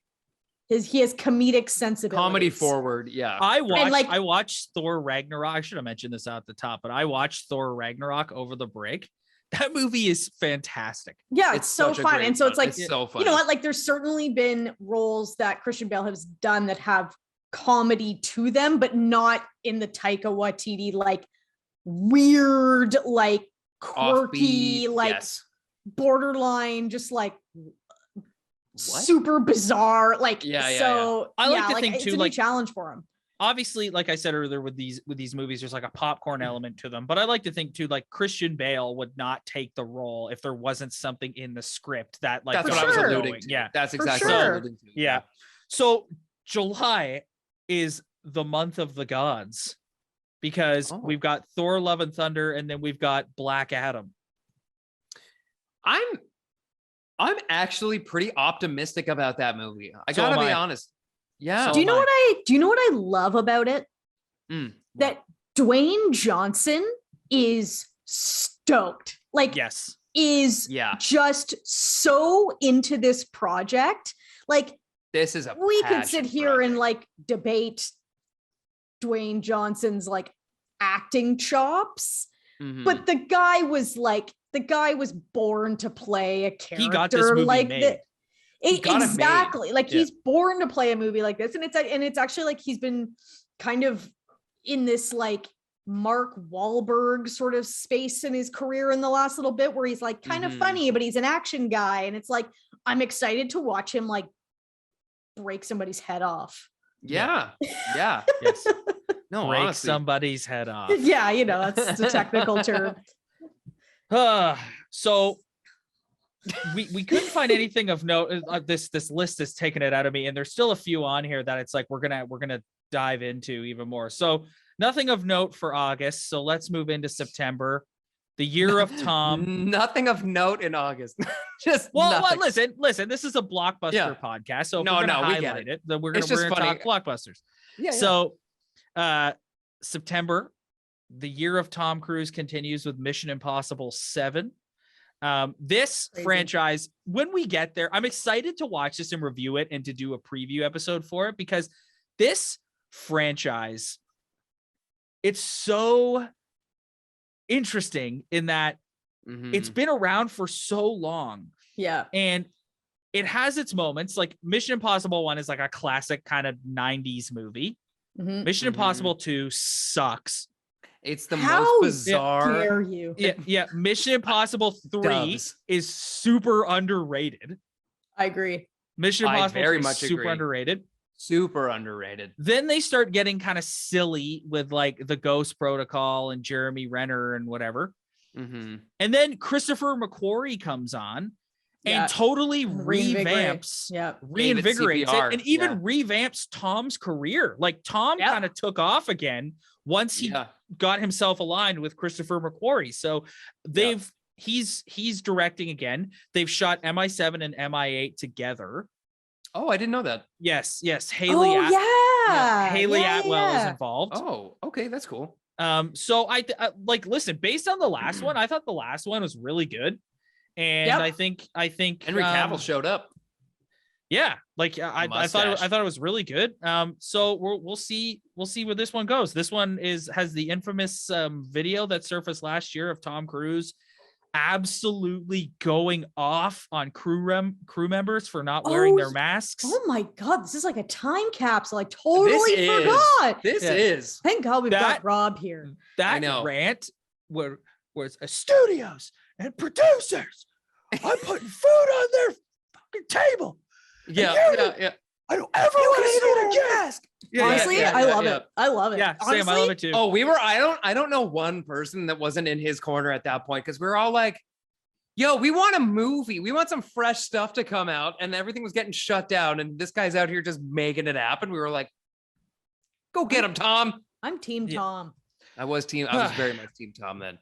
he has comedic sensibilities. Comedy forward. Yeah. I watched Thor Ragnarok. I should have mentioned this out at the top, but I watched Thor Ragnarok over the break. That movie is fantastic. Yeah, it's so fun. And so it's like, it's so fun. You know what? Like, there's certainly been roles that Christian Bale has done that have comedy to them, but not in the Taika Waititi, like weird, like quirky, Offbeat, like borderline, just like super bizarre. Like, I like to think it's too, a new like challenge for him. Obviously, like I said earlier, with these movies, there's like a popcorn element to them. But I like to think too, like Christian Bale would not take the role if there wasn't something in the script that like that's what I was alluding to. Yeah, that's exactly what I was alluding to. Yeah. So July is the month of the gods because we've got Thor: Love and Thunder, and then we've got Black Adam. I'm actually pretty optimistic about that movie. I gotta be honest. Yeah. Do you know what I love about it? That Dwayne Johnson is stoked. Like, is just so into this project. Like, this is we could sit here and like debate Dwayne Johnson's like acting chops, but the guy was born to play a character. He got this movie like made. that. Exactly. Like he's born to play a movie like this. And it's actually like he's been kind of in this like Mark Wahlberg sort of space in his career in the last little bit where he's like kind of funny, but he's an action guy. And it's like, I'm excited to watch him like break somebody's head off. Yeah. Yes. No, break honestly. somebody's head off. Yeah, you know, that's the technical term. So we couldn't find anything of note. This list is taking it out of me, and there's still a few on here that it's like we're gonna dive into even more. So nothing of note for August. So let's move into September, the year of Tom. Nothing of note in August. Listen. This is a blockbuster podcast, so we get it. We're gonna talk blockbusters. Yeah. So, September, the year of Tom Cruise continues with Mission Impossible 7. This franchise, when we get there, I'm excited to watch this and review it and to do a preview episode for it because this franchise, it's so interesting in that it's been around for so long. Yeah. And it has its moments. Like Mission Impossible 1 is like a classic kind of 90s movie. Mission Impossible 2 sucks. It's the most bizarre. How dare you? Yeah. Mission Impossible 3 is super underrated. I agree. Mission Impossible very 3 much is super agree. underrated. Super underrated. Then they start getting kind of silly with like the Ghost Protocol and Jeremy Renner and whatever. And then Christopher McQuarrie comes on and totally reinvigorates it and even revamps Tom's career. Like Tom kind of took off again once he got himself aligned with Christopher McQuarrie. So he's directing again. They've shot MI7 and MI8 together. Oh, I didn't know that. Yes. Haley Atwell is involved. Oh, okay, that's cool. So I listen, based on the last one, I thought the last one was really good. And I think Henry Cavill showed up. Yeah, like I thought it was really good. So we'll see where this one goes. This one has the infamous video that surfaced last year of Tom Cruise absolutely going off on crew members for not wearing their masks. Oh my god, this is like a time capsule. I totally forgot. This is. Thank God we've got Rob here. That rant was studios and producers. I'm putting food on their fucking table. Yeah. I don't ever want to see their desk. Honestly, I love it. I love it. Yeah, Sam, I love it too. Oh, I don't know one person that wasn't in his corner at that point because we were all like, yo, we want a movie. We want some fresh stuff to come out. And everything was getting shut down. And this guy's out here just making it happen. We were like, go get him, Tom. I'm Team Tom. I was very much Team Tom then.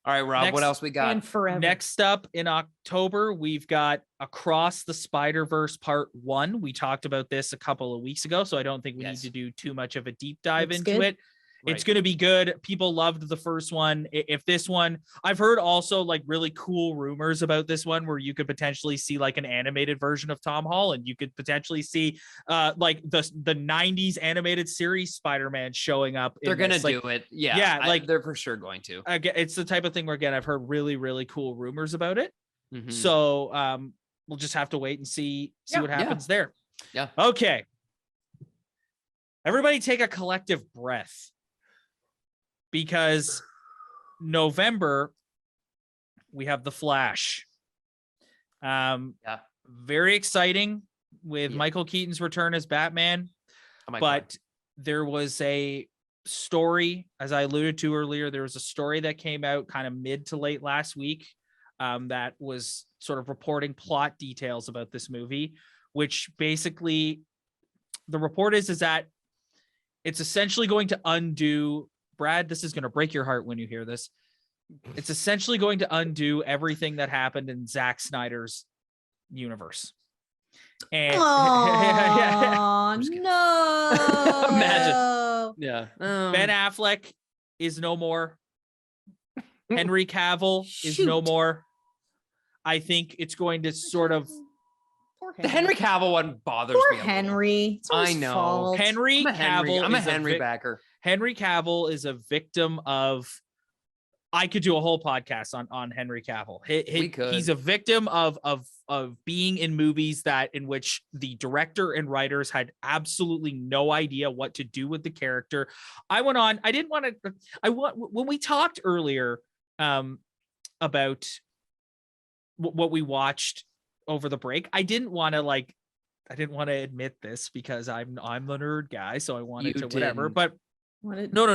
All right, Rob, what else we got? And forever. Next up in October, we've got Across the Spider-Verse Part 1. We talked about this a couple of weeks ago, so I don't think we need to do too much of a deep dive into it. It's going to be good. People loved the first one. If this one, I've heard also like really cool rumors about this one where you could potentially see like an animated version of Tom Holland. You could potentially see like the 90s animated series Spider-Man showing up. They're going to do it. Yeah. Yeah. Like they're for sure going to. It's the type of thing where, again, I've heard really, really cool rumors about it. Mm-hmm. So we'll just have to wait and see what happens there. Yeah. Okay. Everybody take a collective breath. Because November, we have The Flash. Very exciting with Michael Keaton's return as Batman. But there was a story, as I alluded to earlier, there was a story that came out kind of mid to late last week that was sort of reporting plot details about this movie, which basically the report is that it's essentially going to undo Brad, this is going to break your heart when you hear this. It's essentially going to undo everything that happened in Zack Snyder's universe. And no. Imagine. Yeah. Ben Affleck is no more. Henry Cavill is no more. I think it's going to sort of the Henry Cavill one bothers me. Poor Henry. I know. Fault. Henry Cavill. I'm a Henry backer. Henry Cavill is a victim of. I could do a whole podcast on Henry Cavill. He's a victim of being in movies in which the director and writers had absolutely no idea what to do with the character. When we talked earlier about what we watched over the break, I didn't want to admit this because I'm the nerd guy, so I wanted to whatever. But no.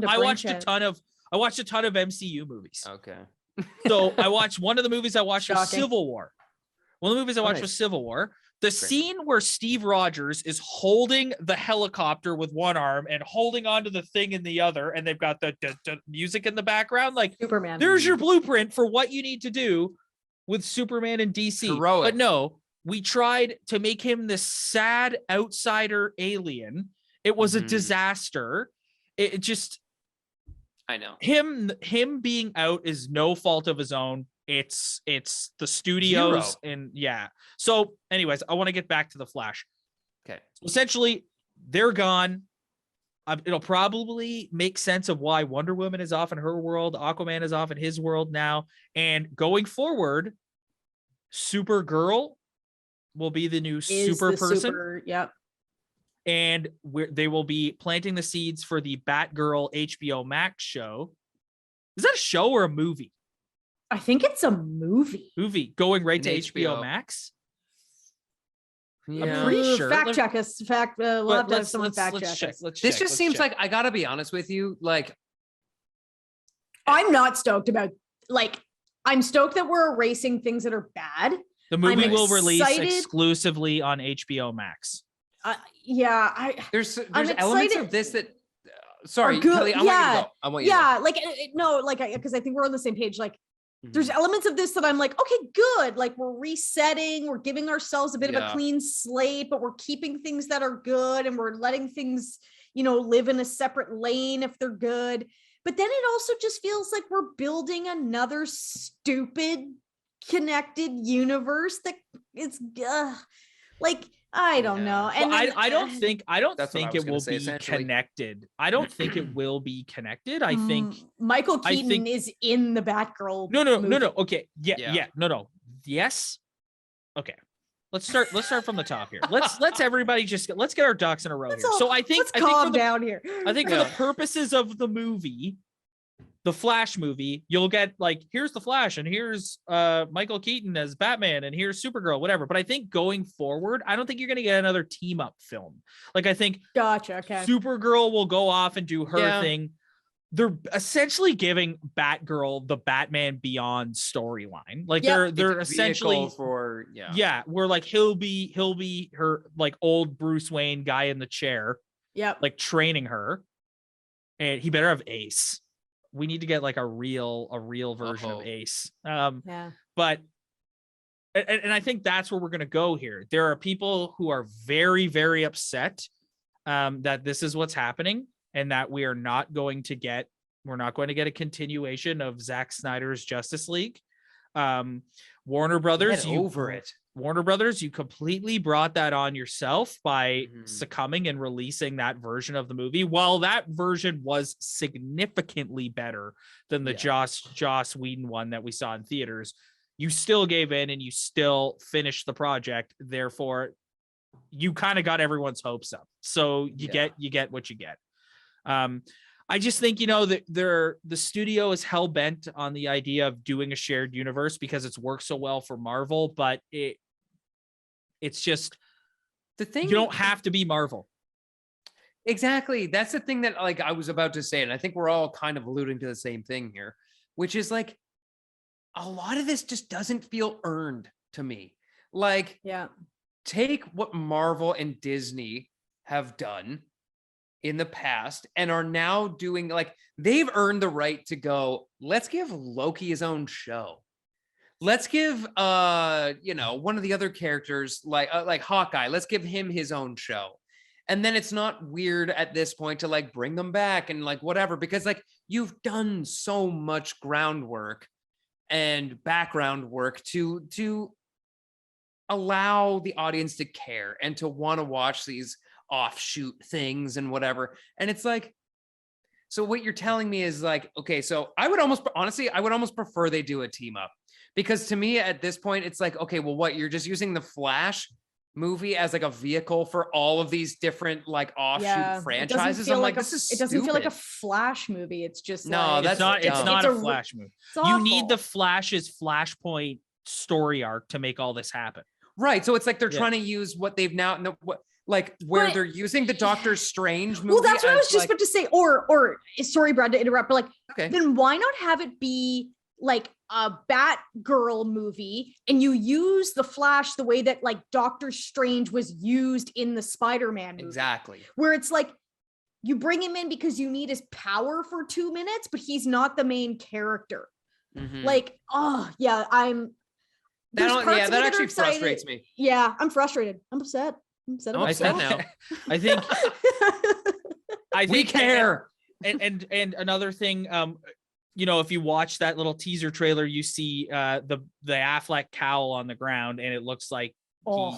I watched a ton of MCU movies. Okay. So one of the movies I watched was Civil War. One of the movies I watched was Civil War. The scene where Steve Rogers is holding the helicopter with one arm and holding onto the thing in the other, and they've got the music in the background. Like Superman. There's your blueprint for what you need to do with Superman and DC. Heroic. But no, we tried to make him this sad outsider alien. It was a disaster. It just, I know him being out is no fault of his own. It's the studios So anyways, I want to get back to the Flash. Okay. Essentially, they're gone. It'll probably make sense of why Wonder Woman is off in her world. Aquaman is off in his world now. And going forward, Supergirl will be the new super person. Yep. And they will be planting the seeds for the Batgirl HBO Max show. Is that a show or a movie? I think it's a movie. Going right to HBO Max. Yeah. I'm pretty sure. Fact check us. We'll have to have someone fact check us. This just seems like, I gotta be honest with you, like, I'm not stoked about, like, I'm stoked that we're erasing things that are bad. The movie will release exclusively on HBO Max. There's elements of this that sorry, Kelly, I want you to go. Because I think we're on the same page. Like, there's elements of this that I'm like, okay, good. Like, we're resetting, we're giving ourselves a bit of a clean slate, but we're keeping things that are good and we're letting things, live in a separate lane if they're good. But then it also just feels like we're building another stupid connected universe that is I don't know. And I don't think it will be connected. I don't think it will be connected. I think Michael Keaton is in the Batgirl. No. Okay. Yeah. No. Yes. Okay. Let's start from the top here. Let's everybody let's get our ducks in a row here. So I think calm down here. I think for the purposes of the movie, the Flash movie, you'll get like, here's the Flash and here's Michael Keaton as Batman and here's Supergirl, whatever. But I think going forward, I don't think you're going to get another team up film. Like, I think Gotcha. Okay. Supergirl will go off and do her thing. They're essentially giving Batgirl the Batman Beyond storyline. Like they're essentially where like he'll be her like old Bruce Wayne guy in the chair. Yep. Like training her, and he better have Ace. we need to get like a real version of Ace. Yeah. But and I think that's where we're going to go here. There are people who are very, very upset that this is what's happening, and that we're not going to get a continuation of Zack Snyder's Justice League. Warner Brothers, Warner Brothers, you completely brought that on yourself by succumbing and releasing that version of the movie. While that version was significantly better than the Joss Whedon one that we saw in theaters, you still gave in and you still finished the project. Therefore, you kind of got everyone's hopes up. So you get what you get. I just think, that the studio is hell bent on the idea of doing a shared universe because it's worked so well for Marvel, but it's just the thing. You don't have to be Marvel. Exactly. That's the thing that like I was about to say, and I think we're all kind of alluding to the same thing here, which is like a lot of this just doesn't feel earned to me. Like, take what Marvel and Disney have done in the past and are now doing, like, they've earned the right to go, let's give Loki his own show. Let's give one of the other characters like Hawkeye, let's give him his own show. And then it's not weird at this point to like bring them back and like whatever, because like you've done so much groundwork and background work to allow the audience to care and to want to watch these offshoot things and whatever. And it's like, so what you're telling me is like, okay, so I would almost prefer they do a team up, because to me at this point, it's like, okay, well, what, you're just using the Flash movie as like a vehicle for all of these different like offshoot franchises. I'm like, this is it doesn't feel like a Flash movie. It's just it's not a Flash movie. You need the Flash's Flashpoint story arc to make all this happen. Right. So it's like they're trying to use what they've now they're using the Doctor Strange movie. Well, that's what I was just about to say. Or sorry, Brad, to interrupt, but like, okay, then why not have it be like a Batgirl movie and you use the Flash the way that like Doctor Strange was used in the Spider-Man movie. Exactly. Where it's like you bring him in because you need his power for 2 minutes, but he's not the main character. Like, oh yeah, that actually frustrates me. Yeah, I'm frustrated. I'm upset. I'm upset now. I think we care. And another thing, if you watch that little teaser trailer, you see the Affleck cowl on the ground, and it looks like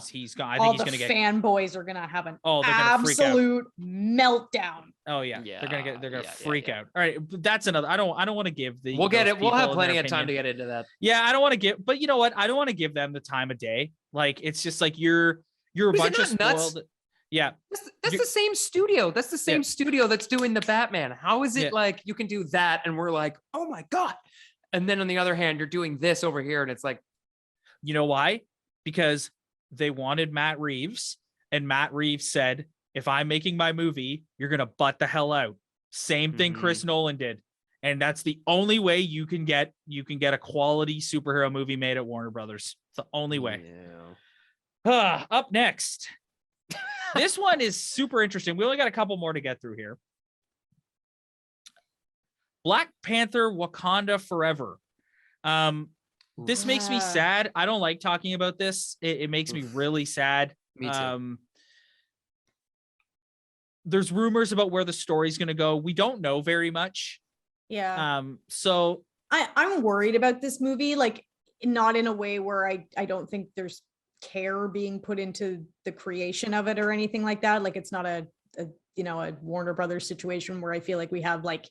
he's gone. I think he's gonna get fanboys are gonna have an absolute meltdown. Oh yeah. They're gonna freak out. All right, but that's another. I don't want to give the. We'll get it. We'll have plenty of time to get into that. Yeah, I don't want to give, but you know what? I don't want to give them the time of day. Like, it's just like you're a bunch of spoiled. Nuts? Yeah, that's the same studio. That's the same studio that's doing the Batman. How is it like you can do that and we're like, oh my god, and then on the other hand, you're doing this over here, and it's like, you know why? Because they wanted Matt Reeves, and Matt Reeves said, if I'm making my movie, you're gonna butt the hell out. Same thing Chris Nolan did, and that's the only way you can get a quality superhero movie made at Warner Brothers. It's the only way. Up next. This one is super interesting. We only got a couple more to get through here. Black Panther Wakanda Forever. This makes me sad. I don't like talking about this. It makes me really sad. Me too. There's rumors about where the story's going to go. We don't know very much. Yeah. So I'm worried about this movie, like not in a way where I don't think there's care being put into the creation of it or anything like that. Like, it's not a Warner Brothers situation where I feel like we have like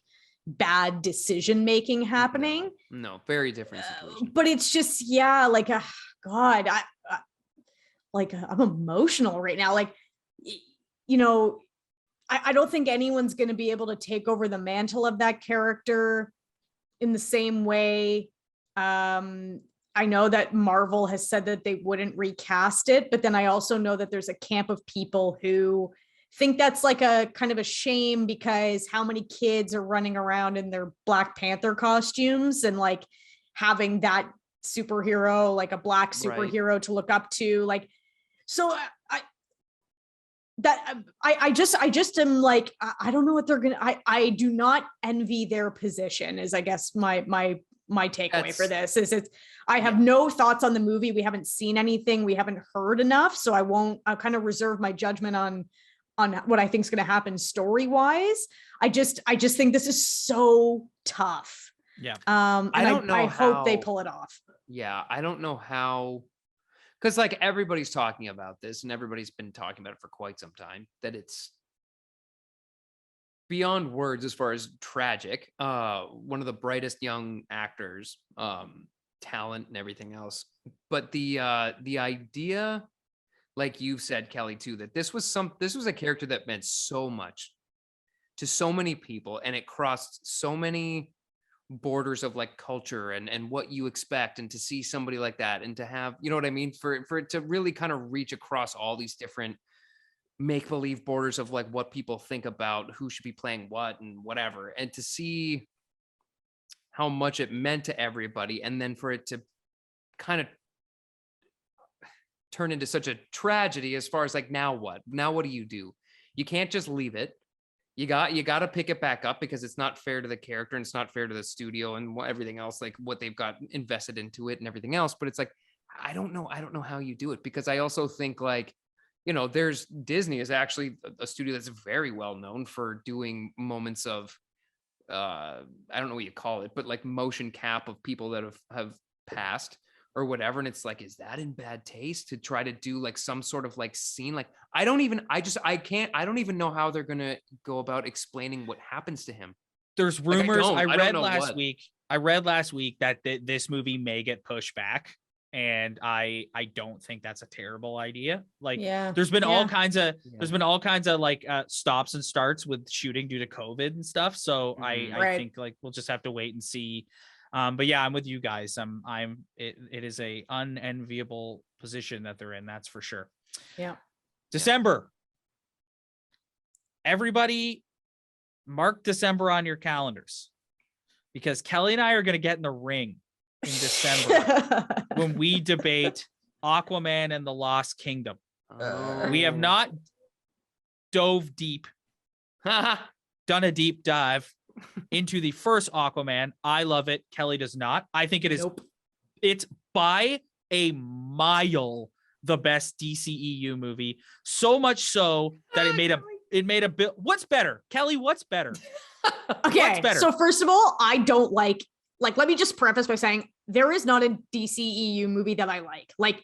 bad decision making happening. No, very different situation. But it's just like God, I'm emotional right now. Like, I don't think anyone's going to be able to take over the mantle of that character in the same way. I know that Marvel has said that they wouldn't recast it, but then I also know that there's a camp of people who think that's like a kind of a shame, because how many kids are running around in their Black Panther costumes and like having that superhero, like a black superhero to look up to. Like, so I just am like, I don't know what they're gonna. I do not envy their position. Is I guess my takeaway for this is I have no thoughts on the movie. We haven't seen anything. We haven't heard enough, so I'll kind of reserve my judgment on what I think is going to happen story wise. I just think this is so tough. Yeah. I don't know. I hope they pull it off. Yeah, I don't know how. Because like everybody's talking about this and everybody's been talking about it for quite some time, that it's beyond words as far as tragic. One of the brightest young actors, talent and everything else. But the idea, like you've said, Kelly, too, that this was a character that meant so much to so many people, and it crossed so many borders of like culture and what you expect, and to see somebody like that and to have, you know what I mean, for it to really kind of reach across all these different make-believe borders of like what people think about who should be playing what and whatever, and to see how much it meant to everybody, and then for it to kind of turn into such a tragedy as far as like, now what do? You can't just leave it. You got to pick it back up, because it's not fair to the character and it's not fair to the studio and everything else, like what they've got invested into it and everything else. But it's like, I don't know how you do it, because I also think like, you know, there's Disney is actually a studio that's very well known for doing moments of, I don't know what you call it, but like motion cap of people that have passed or whatever. And it's like, is that in bad taste to try to do like some sort of like scene? Like, I don't even know how they're going to go about explaining what happens to him. There's rumors. I read last week that this movie may get pushed back. And I don't think that's a terrible idea. Like, there's been all kinds of like stops and starts with shooting due to COVID and stuff. So I think like we'll just have to wait and see. But yeah, I'm with you guys. It is a unenviable position that they're in. That's for sure. Yeah. December. Everybody mark December on your calendars, because Kelly and I are going to get in the ring in December when we debate Aquaman and the Lost Kingdom. We have not dove deep, done a deep dive into the first Aquaman. I love it. Kelly does not. I think it is. Nope. It's by a mile the best DCEU movie. So much so that it made a bill. What's better, Kelly? What's better? Okay. What's better? So first of all, I don't like, let me just preface by saying there is not a DCEU movie that I like. Like,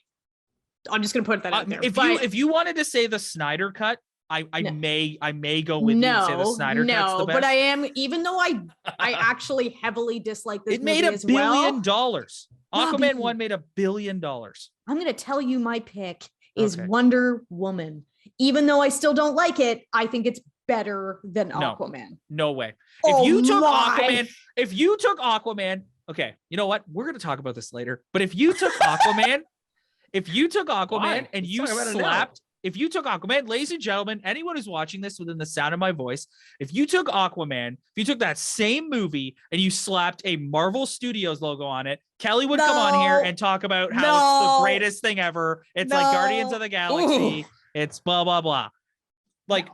I'm just going to put that out there. If you wanted to say the Snyder cut, I may go with you and say the Snyder cut's the best. But I am, even though I actually heavily dislike this movie as well. It made $1 billion. Aquaman 1 made $1 billion. I'm going to tell you my pick is Wonder Woman. Even though I still don't like it, I think it's better than Aquaman. No way. If you took Aquaman, okay, you know what? We're going to talk about this later. But if you took Aquaman, and you slapped, if you took Aquaman, ladies and gentlemen, anyone who's watching this within the sound of my voice, if you took Aquaman, if you took that same movie and you slapped a Marvel Studios logo on it, Kelly would come on here and talk about how it's the greatest thing ever. It's like Guardians of the Galaxy. Ooh. It's blah, blah, blah. Like,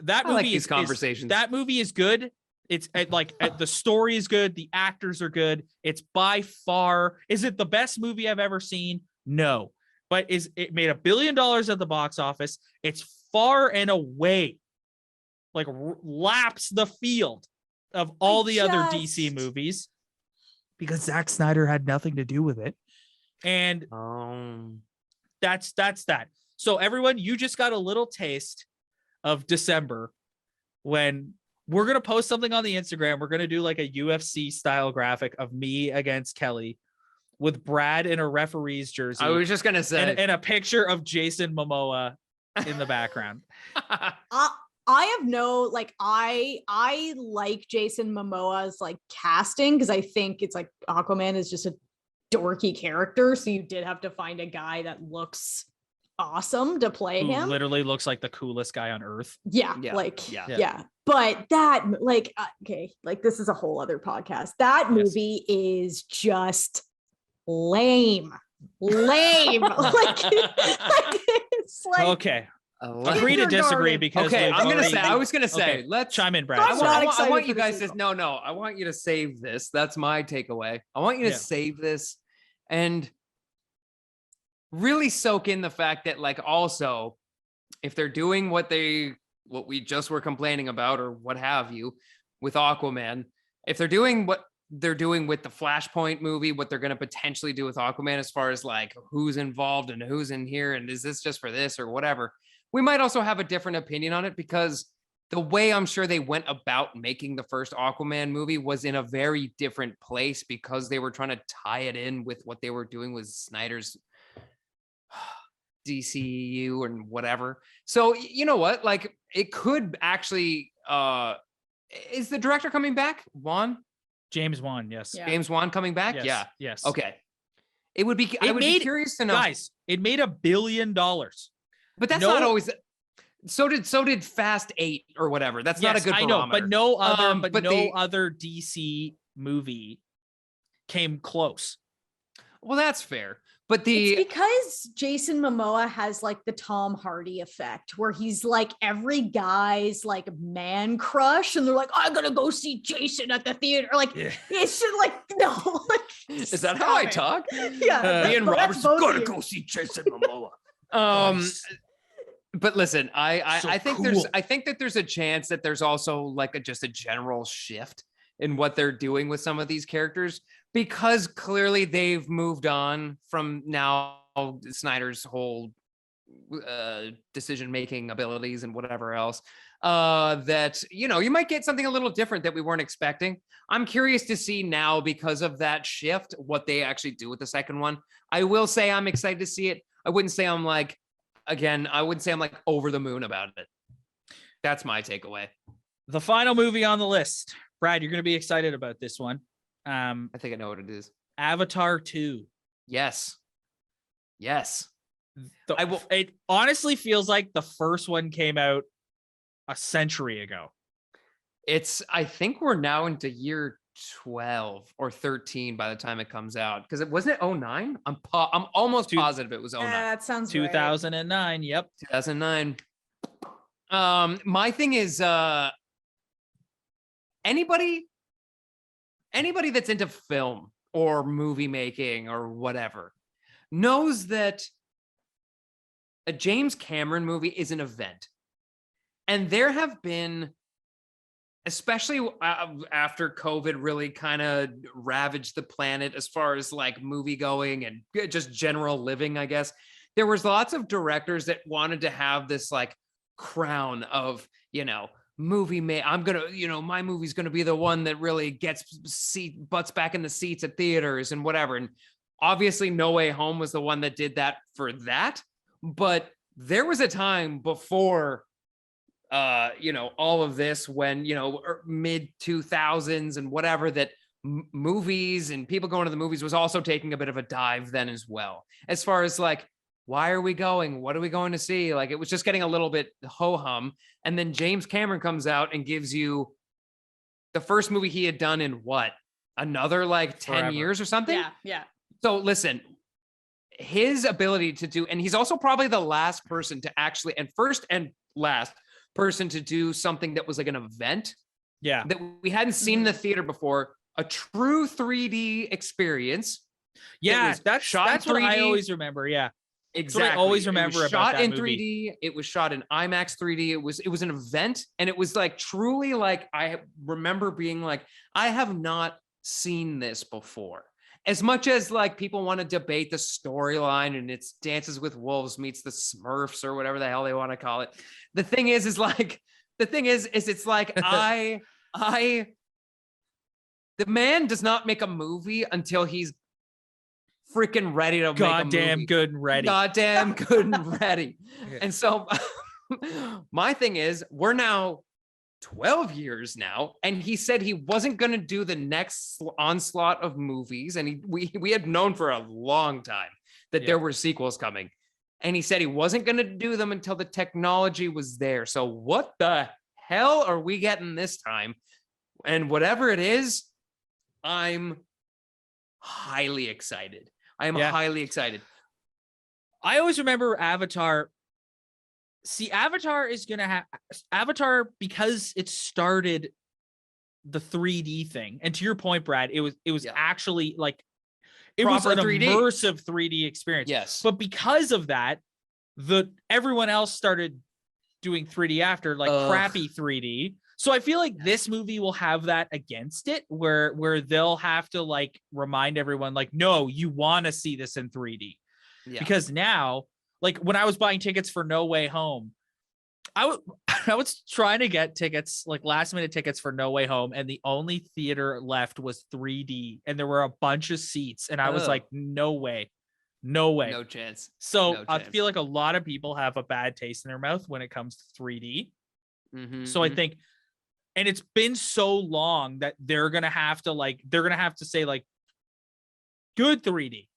that movie that movie is good. It's the story is good. The actors are good. It's by far, is it the best movie I've ever seen? No. But it made $1 billion at the box office. It's far and away like laps the field of all the other DC movies, because Zack Snyder had nothing to do with it. And that's that. So everyone, you just got a little taste of December when we're going to post something on the Instagram. We're going to do like a UFC style graphic of me against Kelly with Brad in a referee's jersey. I was just going to say. And a picture of Jason Momoa in the background. I have no, like, I like Jason Momoa's like casting, because I think it's like Aquaman is just a dorky character. So you did have to find a guy that looks awesome to play him. Literally looks like the coolest guy on earth. Yeah. But that, like, okay, like this is a whole other podcast. That movie is just lame. Like it's like, okay. agree to disagree because Okay, we've I'm gonna already- say. I was gonna say. Okay, Let's chime in, Brad. I'm Sorry. not I excited want for you the guys to. sequel. No. I want you to save this. That's my takeaway. I want you to Yeah. save this and really soak in the fact that, like, also, if they're doing what we just were complaining about or what have you with Aquaman, if they're doing what they're doing with the Flashpoint movie, what they're going to potentially do with Aquaman as far as like who's involved and who's in here and is this just for this or whatever, we might also have a different opinion on it because the way I'm sure they went about making the first Aquaman movie was in a very different place because they were trying to tie it in with what they were doing with Snyder's DCU and whatever. So you know what? Like it could actually is the director coming back? James Wan, yes. Yeah. James Wan coming back? Yes, Yeah. yes. Okay. I would be curious to know. Guys, it made $1 billion. But that's not always so did Fast 8 or whatever. That's not a good barometer. I know, but no other the other DC movie came close. Well, that's fair. But It's because Jason Momoa has like the Tom Hardy effect where he's like every guy's like man crush and they're like, I'm gonna go see Jason at the theater. Like it's just like no. Like, is that how I talk? Yeah. Ian but Roberts that's both gonna of go you. see Jason Momoa. But listen, I think cool. I think that there's a chance that there's also like just a general shift in what they're doing with some of these characters because clearly they've moved on from now Snyder's whole decision-making abilities and whatever else. That you might get something a little different that we weren't expecting. I'm curious to see now because of that shift what they actually do with the second one. I will say I'm excited to see it. I wouldn't say I'm like over the moon about it. That's my takeaway. The final movie on the list. Brad, you're going to be excited about this one. I think I know what it is. Avatar 2. Yes. It honestly feels like the first one came out a century ago. I think we're now into year 12 or 13 by the time it comes out because it wasn't 09. I'm almost positive it was 09. That sounds 2009. Right. Yep. 2009. My thing is anybody that's into film or movie making or whatever knows that a James Cameron movie is an event. And there have been, especially after COVID really kind of ravaged the planet as far as like movie going and just general living, I guess, there was lots of directors that wanted to have this like crown of, movie my movie's gonna be the one that really gets butts back in the seats at theaters and whatever. And obviously No Way Home was the one that did that for that. But there was a time before all of this when mid 2000s and whatever that movies and people going to the movies was also taking a bit of a dive then as well, as far as like, why are we going? What are we going to see? Like it was just getting a little bit ho-hum. And then James Cameron comes out and gives you the first movie he had done in what? Another like 10 Forever. years or something? Yeah. So listen, his ability to do, and he's also probably the last person to actually, and first and last person to do something that was like an event. Yeah. That we hadn't seen in the theater before, a true 3D experience. Yeah, that's what I 3D. always remember. Yeah. Exactly. I always remember it was about shot that in movie. 3D. It was shot in IMAX 3D. It was an event, and it was like truly like I remember being like, I have not seen this before. As much as like people want to debate the storyline and it's Dances with Wolves meets the Smurfs or whatever the hell they want to call it. The thing is it's like the man does not make a movie until he's freaking ready to make a movie. Goddamn good and ready. Goddamn good and ready. Yeah. And so my thing is, we're now 12 years now, and he said he wasn't going to do the next onslaught of movies, and we had known for a long time that there were sequels coming, and he said he wasn't going to do them until the technology was there. So what the hell are we getting this time? And whatever it is, I'm highly excited. I am highly excited. I always remember Avatar See, Avatar is gonna have Avatar because it started the 3D thing. And to your point, Brad, it was actually like it was an 3D. immersive 3D experience. Yes. But because of that, everyone else started doing 3D after, like crappy 3D. So I feel like this movie will have that against it, where they'll have to like remind everyone, like, no, you want to see this in 3D. Yeah. Because now, like when I was buying tickets for No Way Home, I was trying to get tickets, like last minute tickets for No Way Home, and the only theater left was 3D, and there were a bunch of seats, and I was like, no way. No chance. So I feel like a lot of people have a bad taste in their mouth when it comes to 3D. So I think, and it's been so long that they're gonna have to say like, good 3D.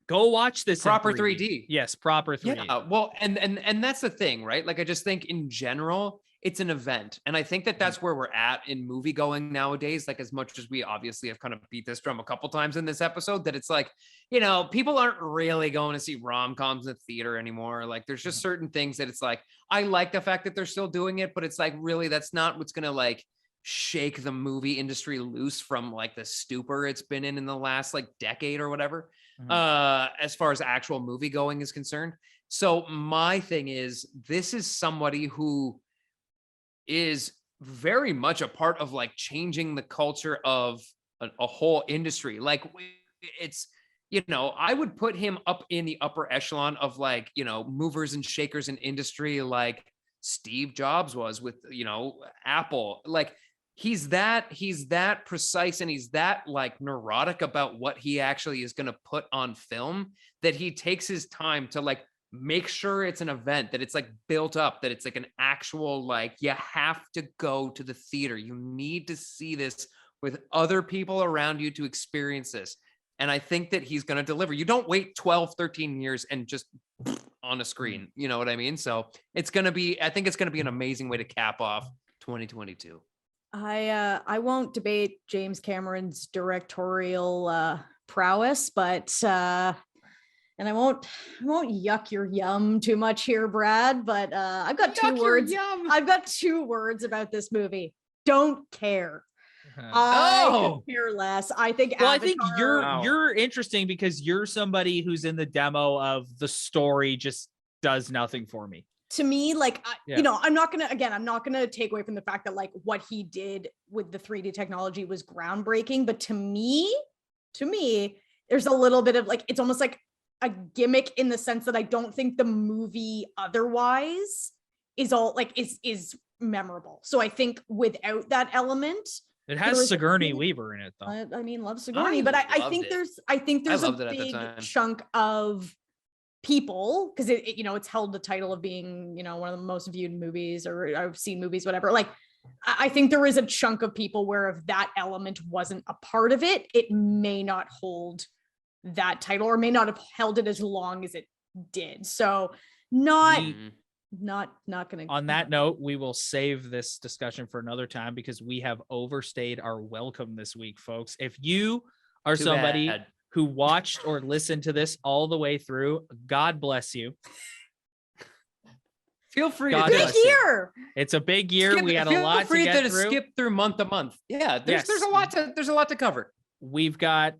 Go watch this proper in 3D. Yes, proper 3D. Yeah, well, and that's the thing, right? Like, I just think in general, it's an event, and I think that's where we're at in movie going nowadays. Like, as much as we obviously have kind of beat this drum a couple times in this episode, that it's like, you know, people aren't really going to see rom-coms in the theater anymore. Like, there's just certain things that it's like, I like the fact that they're still doing it, but it's like, really, that's not what's gonna like shake the movie industry loose from like the stupor it's been in the last like decade or whatever. As far as actual movie going is concerned. So my thing is, this is somebody who is very much a part of like changing the culture of a whole industry. Like, it's, you know, I would put him up in the upper echelon of like, you know, movers and shakers in industry, like Steve Jobs was with, you know, Apple. Like, he's that precise, and he's that like neurotic about what he actually is going to put on film, that he takes his time to like make sure it's an event, that it's like built up, that it's like an actual, like, you have to go to the theater. You need to see this with other people around you to experience this. And I think that he's going to deliver. You don't wait 12, 13 years and just on a screen. You know what I mean? So I think it's going to be an amazing way to cap off 2022. I won't debate James Cameron's directorial prowess, but and I won't yuck your yum too much here, Brad, but I've got two words. I've got 2 words about this movie. Don't care. I could care less. I think. Well, Avatar, I think you're interesting because you're somebody who's in the demo of the story just does nothing for me. To me, like, you know, I'm not gonna take away from the fact that like what he did with the 3D technology was groundbreaking, but to me, there's a little bit of like, it's almost like a gimmick in the sense that I don't think the movie otherwise is all like is memorable. So I think without that element, it has Sigourney Weaver in it, though. I mean, love Sigourney, but I think there's a big chunk of people, because it you know, it's held the title of being, you know, one of the most viewed movies, or I've seen movies, whatever. Like, I think there is a chunk of people where if that element wasn't a part of it, it may not hold that title, or may not have held it as long as it did. So not gonna. On that note, we will save this discussion for another time because we have overstayed our welcome this week, folks. If you are somebody who watched or listened to this all the way through, God bless you. Feel free to big year. It's a big year. We had a lot to get through. Skip through month to month. Yeah, there's a lot to cover. We've got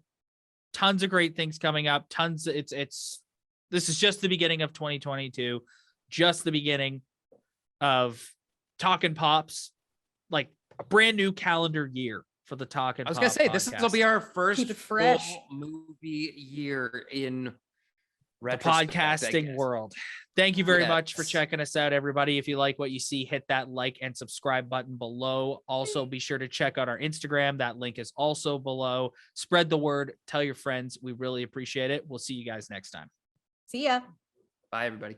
tons of great things coming up. This is just the beginning of 2022, just the beginning of Talkin' Pops, like a brand new calendar year for the Talkin' Pops. I was gonna say, this will be our first full movie year in the podcasting world. Thank you very much for checking us out, everybody. If you like what you see, hit that like and subscribe button below. Also, be sure to check out our Instagram. That link is also below. Spread the word. Tell your friends. We really appreciate it. We'll see you guys next time. See ya. Bye, everybody.